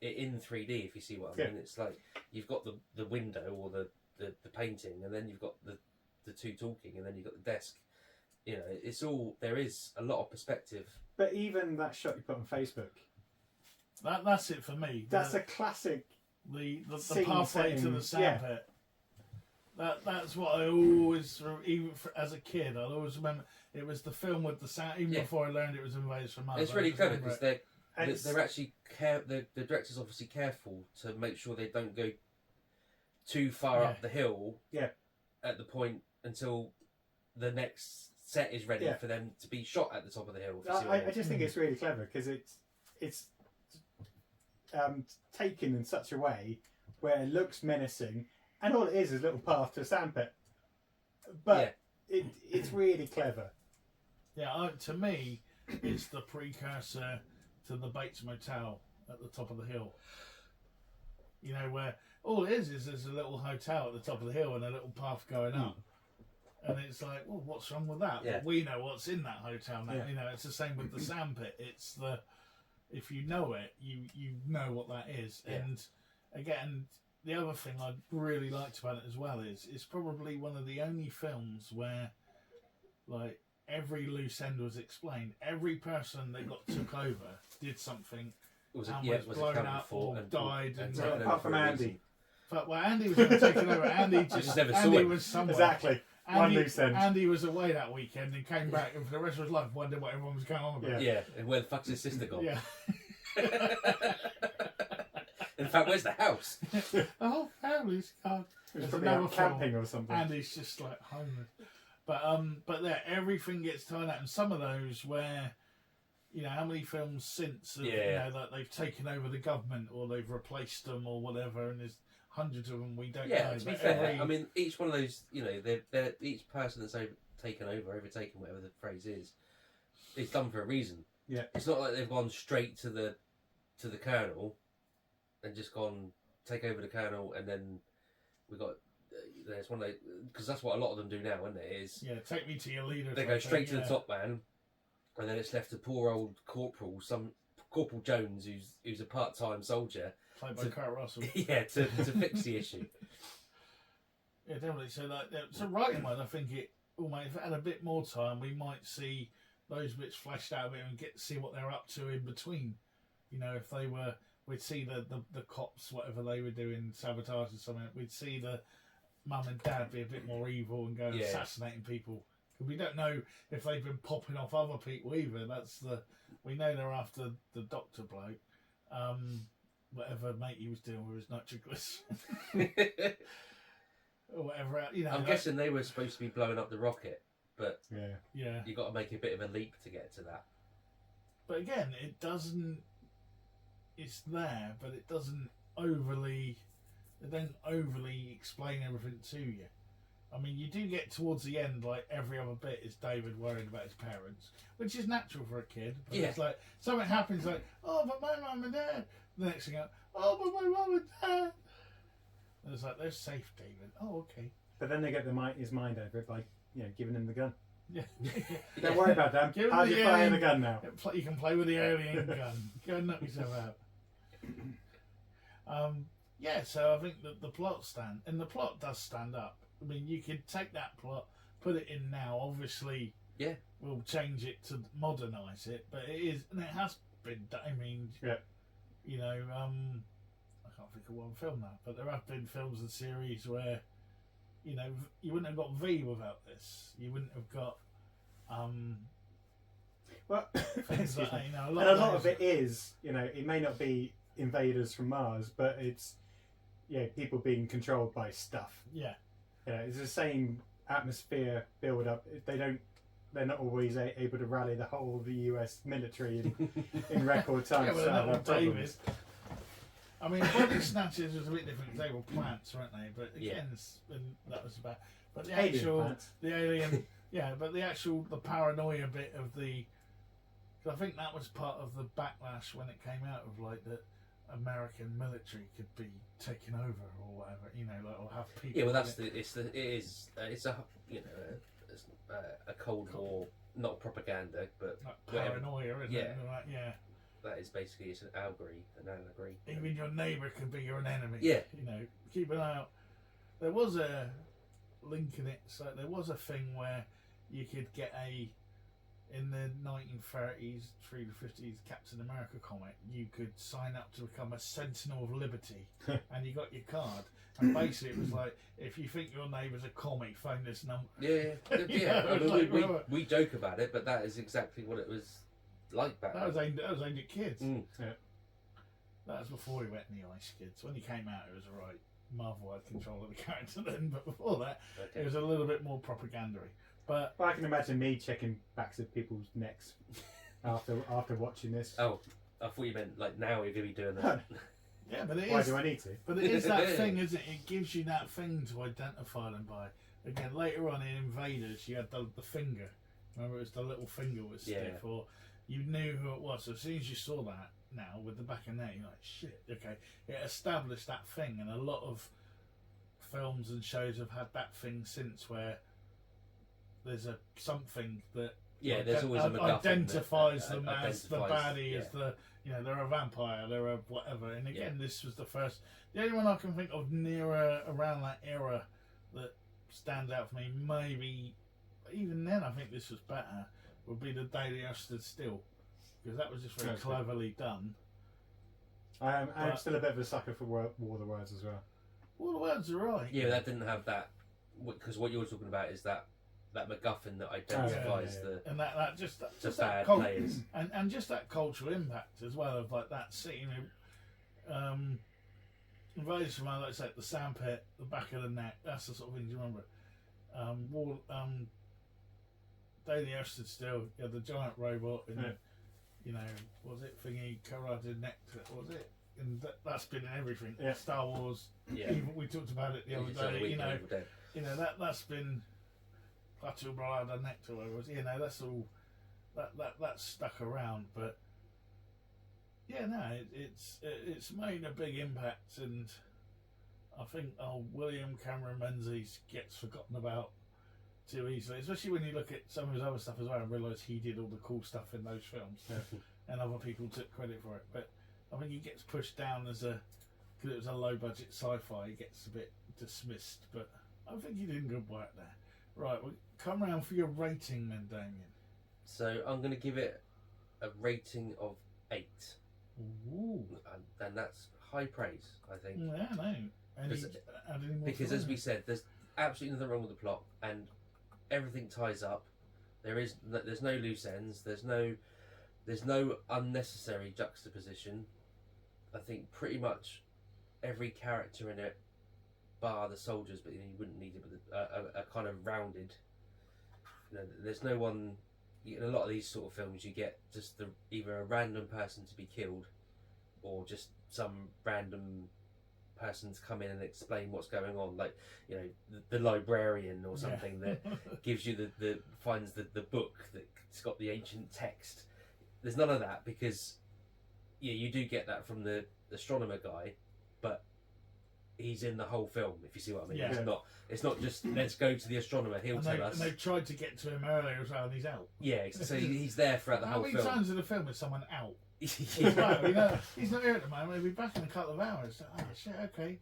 it in 3D if you see what I mean. It's like you've got the window or the painting, and then you've got the two talking, and then you've got the desk. You know, it's all, there is a lot of perspective. But even that shot you put on Facebook, that's it for me. That's a classic. The pathway to the sandpit. That's what I always, even as a kid, I'll always remember. It was the film with the sound. Even before I learned it was Invaders From Mars. It's really clever because they're actually the director's obviously careful to make sure they don't go too far up the hill. Yeah. At the point until the next set is ready for them to be shot at the top of the hill. I just think it's really clever because it's taken in such a way where it looks menacing, and all it is a little path to a sandpit. But it's really clever. Yeah, to me, it's the precursor to the Bates Motel at the top of the hill. You know, where all it is there's a little hotel at the top of the hill and a little path going up. And it's like, well, what's wrong with that? Yeah. But we know what's in that hotel now. Yeah. You know, it's the same with the sandpit. It's if you know it, you know what that is. Yeah. And again, the other thing I really liked about it as well is it's probably one of the only films where, like, every loose end was explained. Every person that got took over did something was blown up or died. Apart from Andy. But Andy was never taken over. Andy never saw Andy it. was somewhere. Exactly. One loose end. Andy was away that weekend and came back, and for the rest of his life wondered what everyone was going on about. Yeah, and where the fuck's his sister gone? Yeah. In fact, where's the house? The whole family's gone. It was probably out camping or something. Andy's just like homeless. But yeah, everything gets tied out, and some of those where, you know, how many films since you know that they've taken over the government or they've replaced them or whatever, and there's hundreds of them we don't know. Yeah, to be fair, I mean, each one of those, you know, they're each person that's overtaken, whatever the phrase is done for a reason. Yeah, it's not like they've gone straight to the colonel and just gone take over the colonel, and then we got. There's one because that's what a lot of them do now, isn't it? Take me to your leader. They go straight to the top man, and then it's left to poor old Corporal Jones, who's a part-time soldier, played by Kurt Russell. to fix the issue. Yeah, definitely. So writing wise, I think if it had a bit more time, we might see those bits fleshed out a bit and see what they're up to in between. You know, if they were, we'd see the cops, whatever they were doing, sabotage or something. We'd see the mum and dad be a bit more evil and go assassinating people. Because we don't know if they've been popping off other people either. We know they're after the doctor bloke. Whatever mate he was doing with his nitroglycerin. Or whatever, you know. I'm guessing they were supposed to be blowing up the rocket, but yeah, you got to make a bit of a leap to get to that. But again, it doesn't. It's there, but it doesn't overly. They don't overly explain everything to you. I mean, you do get towards the end, like every other bit is David worried about his parents, which is natural for a kid. But it's like something happens, like, oh, but my mum and dad. The next thing, oh, but my mum and dad. And it's like, they're safe, David. Oh, okay. But then they get his mind over it by giving him the gun. Yeah. Don't worry about that. Give him How's the you firing alien- the gun now? You can play with the alien gun. Go and knock yourself out. Yeah, so I think that the plot does stand up. I mean, you could take that plot, put it in now. Obviously, Yeah. we'll change it to modernise it, but it is, and it has been. I mean, Yeah. you know, I can't think of one film now, but there have been films and series where, you know, you wouldn't have got V without this. You wouldn't have got Well, things like that. You know, and a lot of it is, it may not be invaders from Mars, but it's people being controlled by stuff. Yeah. It's the same atmosphere build up. They're not always able to rally the whole of the US military in record time. Yeah, well, so they're not have with David. problems. I mean, Body Snatchers was a bit different. They were plants, weren't they? But again, Yeah. that was about. But the Alien actual, plants. the alien, yeah. But the paranoia bit of the. 'Cause I think that was part of the backlash when it came out of like the American military could be taken over or whatever, or have people. Yeah, well, in it's it. a Cold War, not propaganda, but Like whatever. paranoia, isn't Yeah. it? Like, yeah. That is basically it's an allegory. Even your neighbour could be your enemy. Yeah. Keep an eye out. There was a link in it, so there was a thing where you could get in the 1930s through the 50s Captain America comic, you could sign up to become a Sentinel of Liberty, and you got your card. And basically, it was like, if you think your neighbour's a commie, phone this number. Yeah. Yeah, I mean, like, we joke about it, but that is exactly what it was like back That then. was aimed at kids. Mm. Yeah. That was before he went in the Ice Kids. When he came out, it was alright. Marvel had control of the character then, but before that, Okay. it was a little bit more propagandary. But Well, I can imagine me checking backs of people's necks after watching this. Oh, I thought you meant like now you're going to be doing that. yeah, but it Why is. do I need to? But it is that thing, isn't it? It gives you that thing to identify them by. Again, later on in Invaders, you had the finger. Remember, it was the little finger was stiff, Yeah. or you knew who it was. So as soon as you saw that now with the back of neck, you're like, shit, okay. It established that thing, and a lot of films and shows have had that thing since, where there's something that Yeah, there's always a MacGuffin identifies that, them as the identifies- baddie, yeah. as the they're a vampire, they're a whatever. And again, this was the only one I can think of around that era that stands out for me. Maybe even then, I think this was better. Would be the Day the Earth Stood Still, because that was just very Okay. cleverly done. I'm But- still a bit of a sucker for War of the Words as well. All the words are right. Yeah, that didn't have that, because what you're talking about is that MacGuffin that identifies yeah. And that just the that bad cult- players. and just that cultural impact as well of like that scene. Invaders from Mars, like I said, the sandpit, the back of the neck. That's the sort of things you remember. Day the Earth Stood Still. You had the giant robot, and was it thingy carotid nectar? Was it? And that's been in everything. Yeah. Star Wars. Yeah. Even we talked about it the other It's on the day. weekend, Evil Dead. That's been Plateau Brada Nectar, whatever it was. That's all that's stuck around. But yeah, no, it's made a big impact, and I think William Cameron Menzies gets forgotten about too easily, especially when you look at some of his other stuff as well and realise he did all the cool stuff in those films, and other people took credit for it. But I think he gets pushed down because it was a low budget sci-fi. He gets a bit dismissed, but I think he did good work there. Right, well, come round for your rating then, Damien. So I'm going to give it a rating of 8. Ooh. And that's high praise, I think. Yeah, no. Because as we said, there's absolutely nothing wrong with the plot, and everything ties up. There's no loose ends. There's no unnecessary juxtaposition. I think pretty much every character in it, bar the soldiers, but you wouldn't need it, but a kind of rounded. There's no one. In a lot of these sort of films, you get just either a random person to be killed, or just some random person to come in and explain what's going on, like the librarian or something that gives you finds the book that's got the ancient text. There's none of that, because you do get that from the astronomer guy, but he's in the whole film. If you see what I mean. Yeah. It's not just let's go to the astronomer. He'll tell us. And they've tried to get to him earlier as well, and he's out. Yeah, so he's there throughout the How whole many film. times in the film is someone out? Yeah. Well, you know, he's not here at the moment. He'll be back in a couple of hours. Oh shit! Okay.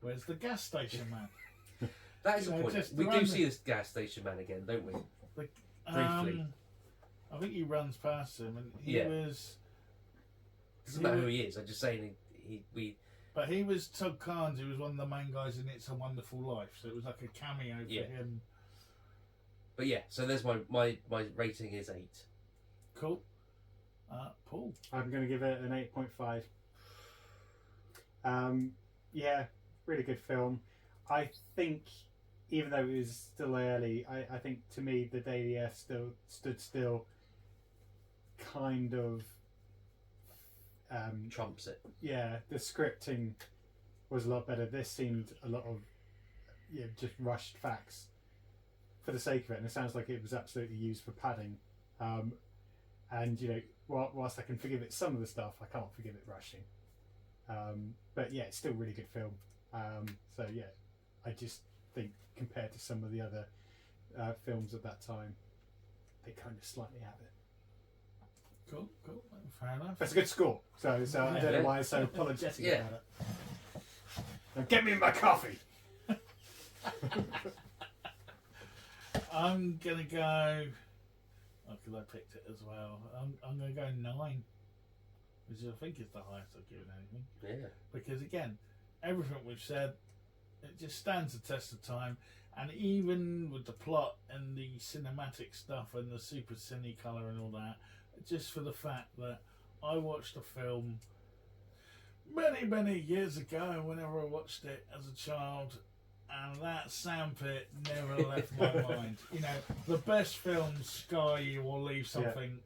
Where's the gas station man? That is a So point. just We do random- see this gas station man again, don't we? Briefly. I think he runs past him, and he Yeah. was. Doesn't matter who he is. I'm just saying But he was Todd Karns, who was one of the main guys in It's a Wonderful Life, so it was like a cameo for Yeah. him. But yeah, so there's my rating is 8. Cool. Paul. I'm going to give it an 8.5. Yeah, really good film. I think, even though it was still early, I think to me the Day the Earth still stood still. Kind of. Trumps it. Yeah, the scripting was a lot better. This seemed a lot of just rushed facts for the sake of it, and it sounds like it was absolutely used for padding. And whilst I can forgive it some of the stuff, I can't forgive it rushing. But yeah, it's still a really good film. So yeah, I just think compared to some of the other films at that time, they kind of slightly have it. Cool. Fair enough. That's a good score. So I don't know why I'm so apologetic Yeah. about it. Now get me my coffee. I'm gonna go. Because I picked it as well. I'm gonna go 9, which I think is the highest I've given anything. Yeah. Because again, everything we've said, it just stands the test of time. And even with the plot and the cinematic stuff and the SuperCinecolor and all that, just for the fact that I watched a film many years ago, whenever I watched it as a child, and that sandpit never left my mind. You know, the best films scar you or leave something,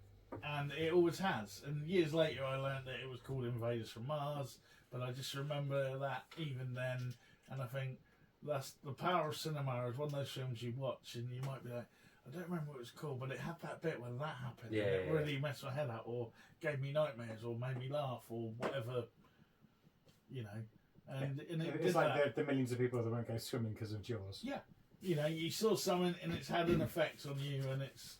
and it always has. And years later I learned that it was called Invaders From Mars, but I just remember that even then, and I think that's the power of cinema. Is one of those films you watch and you might be like, I don't remember what it was called, but it had that bit when that happened. Yeah, and it yeah, really messed my head up, or gave me nightmares, or made me laugh, or whatever, you know. And it It's did like that. the millions of people that won't go swimming because of Jaws. Yeah, you know, you saw something and it's had an effect on you, and it's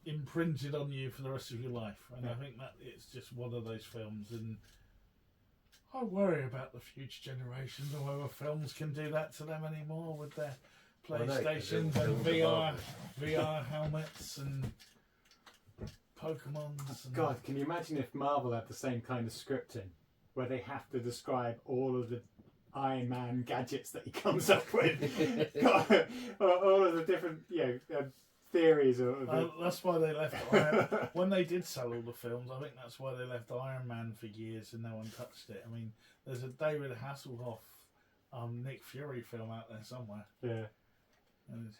imprinted on you for the rest of your life. And I think that it's just one of those films, and I worry about the future generations and whether films can do that to them anymore with their Well, no, 'cause PlayStations they'll and build VR helmets and Pokemons. And God, can you imagine if Marvel had the same kind of scripting, where they have to describe all of the Iron Man gadgets that he comes up with, all of the different theories. that's why they left Iron. When they did sell all the films, I think that's why they left Iron Man for years and no one touched it. I mean, there's a David Hasselhoff, Nick Fury film out there somewhere. Yeah. And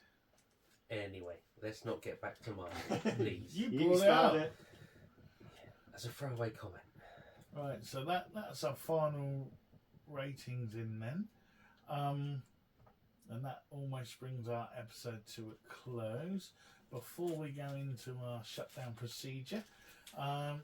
Anyway, let's not get back to mine, please. you You brought it started up. it. As a throwaway comment. Right, so that's our final ratings in then. And that almost brings our episode to a close. Before we go into our shutdown procedure,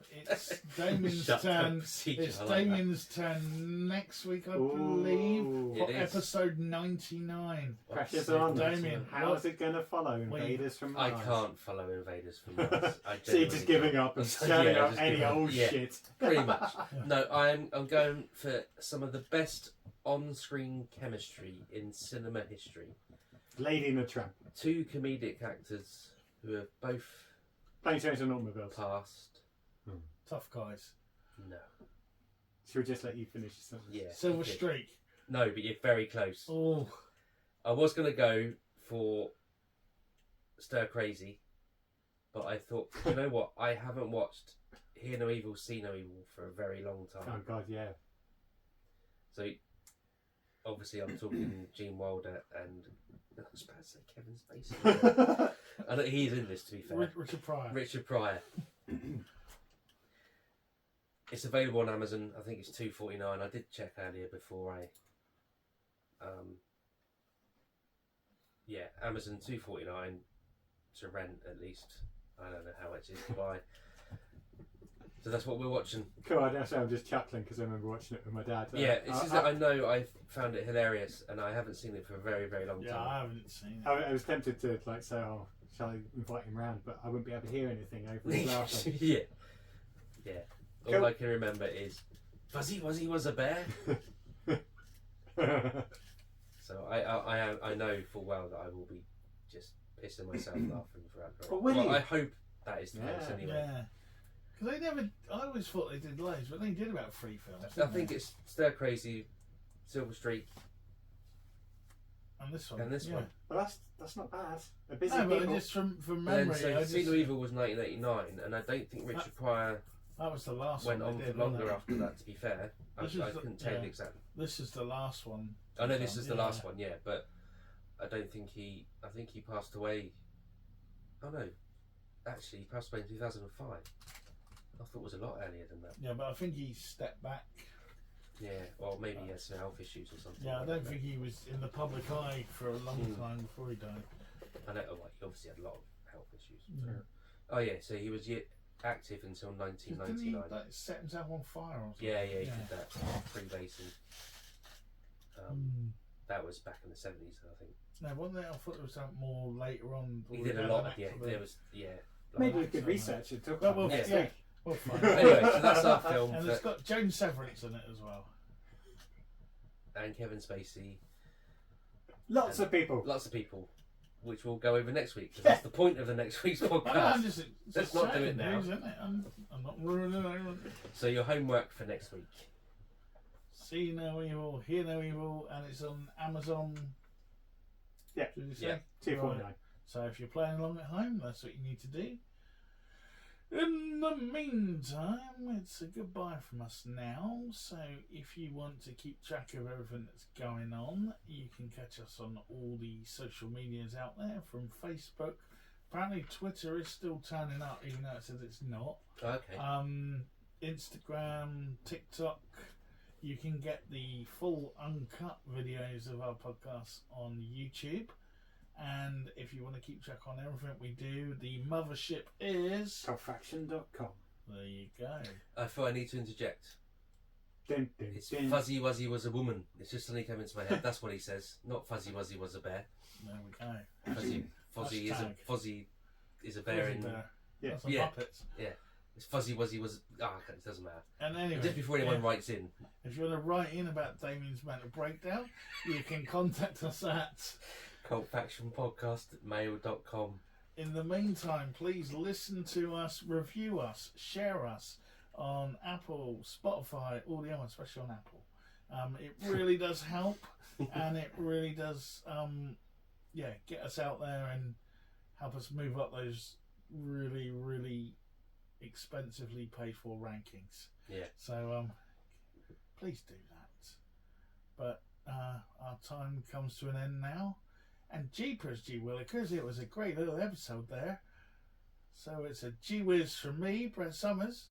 it's Damien's Shutdown turn. procedure, It's I like that. Damien's turn next week, I believe, Ooh. for It is. episode 99. Pressure's So- on. Damien, How what- is it going to follow Invaders from I Mars? can't follow Invaders from Mars. I So you're just genuinely giving up and can't. shutting Yeah, up just any giving up. old Yeah, shit. Pretty much. No, I'm going for some of the best on-screen chemistry in cinema history. Lady in a Tramp. 2 comedic actors who have both Plane, Trains and Automobiles. passed. Tough guys. No. Should we just let you finish your sentence? Yeah. Silver okay. Streak. No, but you're very close. Oh, I was going to go for Stir Crazy, but I thought, you know what? I haven't watched Hear No Evil, See No Evil for a very long Oh time. God, yeah. So, obviously, I'm talking Gene Wilder and I was about to say Kevin Spacey. I know he's in this, to be fair. Richard Pryor. Richard Pryor. It's available on Amazon. I think it's $2.49. I did check earlier before I. Yeah, Amazon $2.49 to rent at least. I don't know how much it is to buy. So that's what we're watching. Cool. I'm just chuckling because I remember watching it with my dad. Yeah, I know I found it hilarious, and I haven't seen it for a very, very long Yeah, time. I haven't seen it. I was tempted to like say, "Oh, shall I invite him round?" But I wouldn't be able to hear anything over his laughing. Yeah. All Cool. I can remember is Fuzzy Wuzzy was a bear. So I know full well that I will be just pissing myself laughing throughout. Well, Willie- I hope that is the case Yeah. anyway. Yeah. Because they never. I always thought they did loads, but they did about 3 films. I didn't think they? it's Stir Crazy, Silver Streak, And this one. and this yeah. one. Well, that's not bad. A busy No, but people. just from And memory, then so I just, Signal Evil was 1989, and I don't think Richard Pryor that was the last went one. on they for did, wasn't longer it? after that. To be fair, I This is the- couldn't tell yeah. you exactly. This is the last one. I know this is the Yeah. last one, yeah, but I don't think he. I think he passed away. Oh no, actually, he passed away in 2005. I thought it was a lot earlier than that. Yeah, but I think he stepped back. Yeah, or maybe he had some health issues or something. Yeah, I don't think he was in the public eye for a long Mm. time before he died. I know. Well, he obviously had a lot of health issues. Yeah. Oh yeah, so he was active until Didn't he 1999. like, set himself on fire or something? Yeah, he did that freebasing. That was back in the 70s, I think. No, wasn't there? I thought there was something more later on. He did a lot. There was Maybe we Like- could research it. Talk Well, about we'll, it next yeah, week. we'll find Anyway, out. so that's our film. And it's got Joan Severance in it as well. And Kevin Spacey. Lots of people. Lots of people, which we'll go over next week, because that's the point of the next week's Well, I'm podcast. just Let's not do saying it now. things, isn't it? I'm not ruining it. So your homework for next week. See No Evil, Hear No Evil, and it's on Amazon. Yeah. Did you say? Yeah. 249. So if you're playing along at home, that's what you need to do. In the meantime, it's a goodbye from us now. So if you want to keep track of everything that's going on, you can catch us on all the social medias out there, from Facebook. Apparently Twitter is still turning up, even though it says it's not. Okay. Instagram, TikTok. You can get the full uncut videos of our podcast on YouTube. And if you want to keep track on everything we do, the mothership is... Topfaction.com. There you go. I feel I need to interject. Dun, dun, It's dun. Fuzzy Wuzzy was a woman. It's just suddenly come into my head. That's what he says. Not Fuzzy Wuzzy was a bear. There we go. Fuzzy is a bear Fuzzy in. bear. Yeah. That's a Yeah. Muppets. It's Fuzzy Wuzzy was. Okay, it doesn't matter. And anyway, Just before anyone yeah, writes in, if you want to write in about Damien's mental breakdown, you can contact us at... cultfactionpodcast@mail.com. In the meantime, please listen to us, review us, share us on Apple, Spotify, audio, especially on Apple. It really does help, and it really does, get us out there and help us move up those really, really expensively paid for rankings. Yeah. So, please do that. But our time comes to an end now. And jeepers, gee willikers, it was a great little episode there. So it's a gee whiz from me, Brett Summers.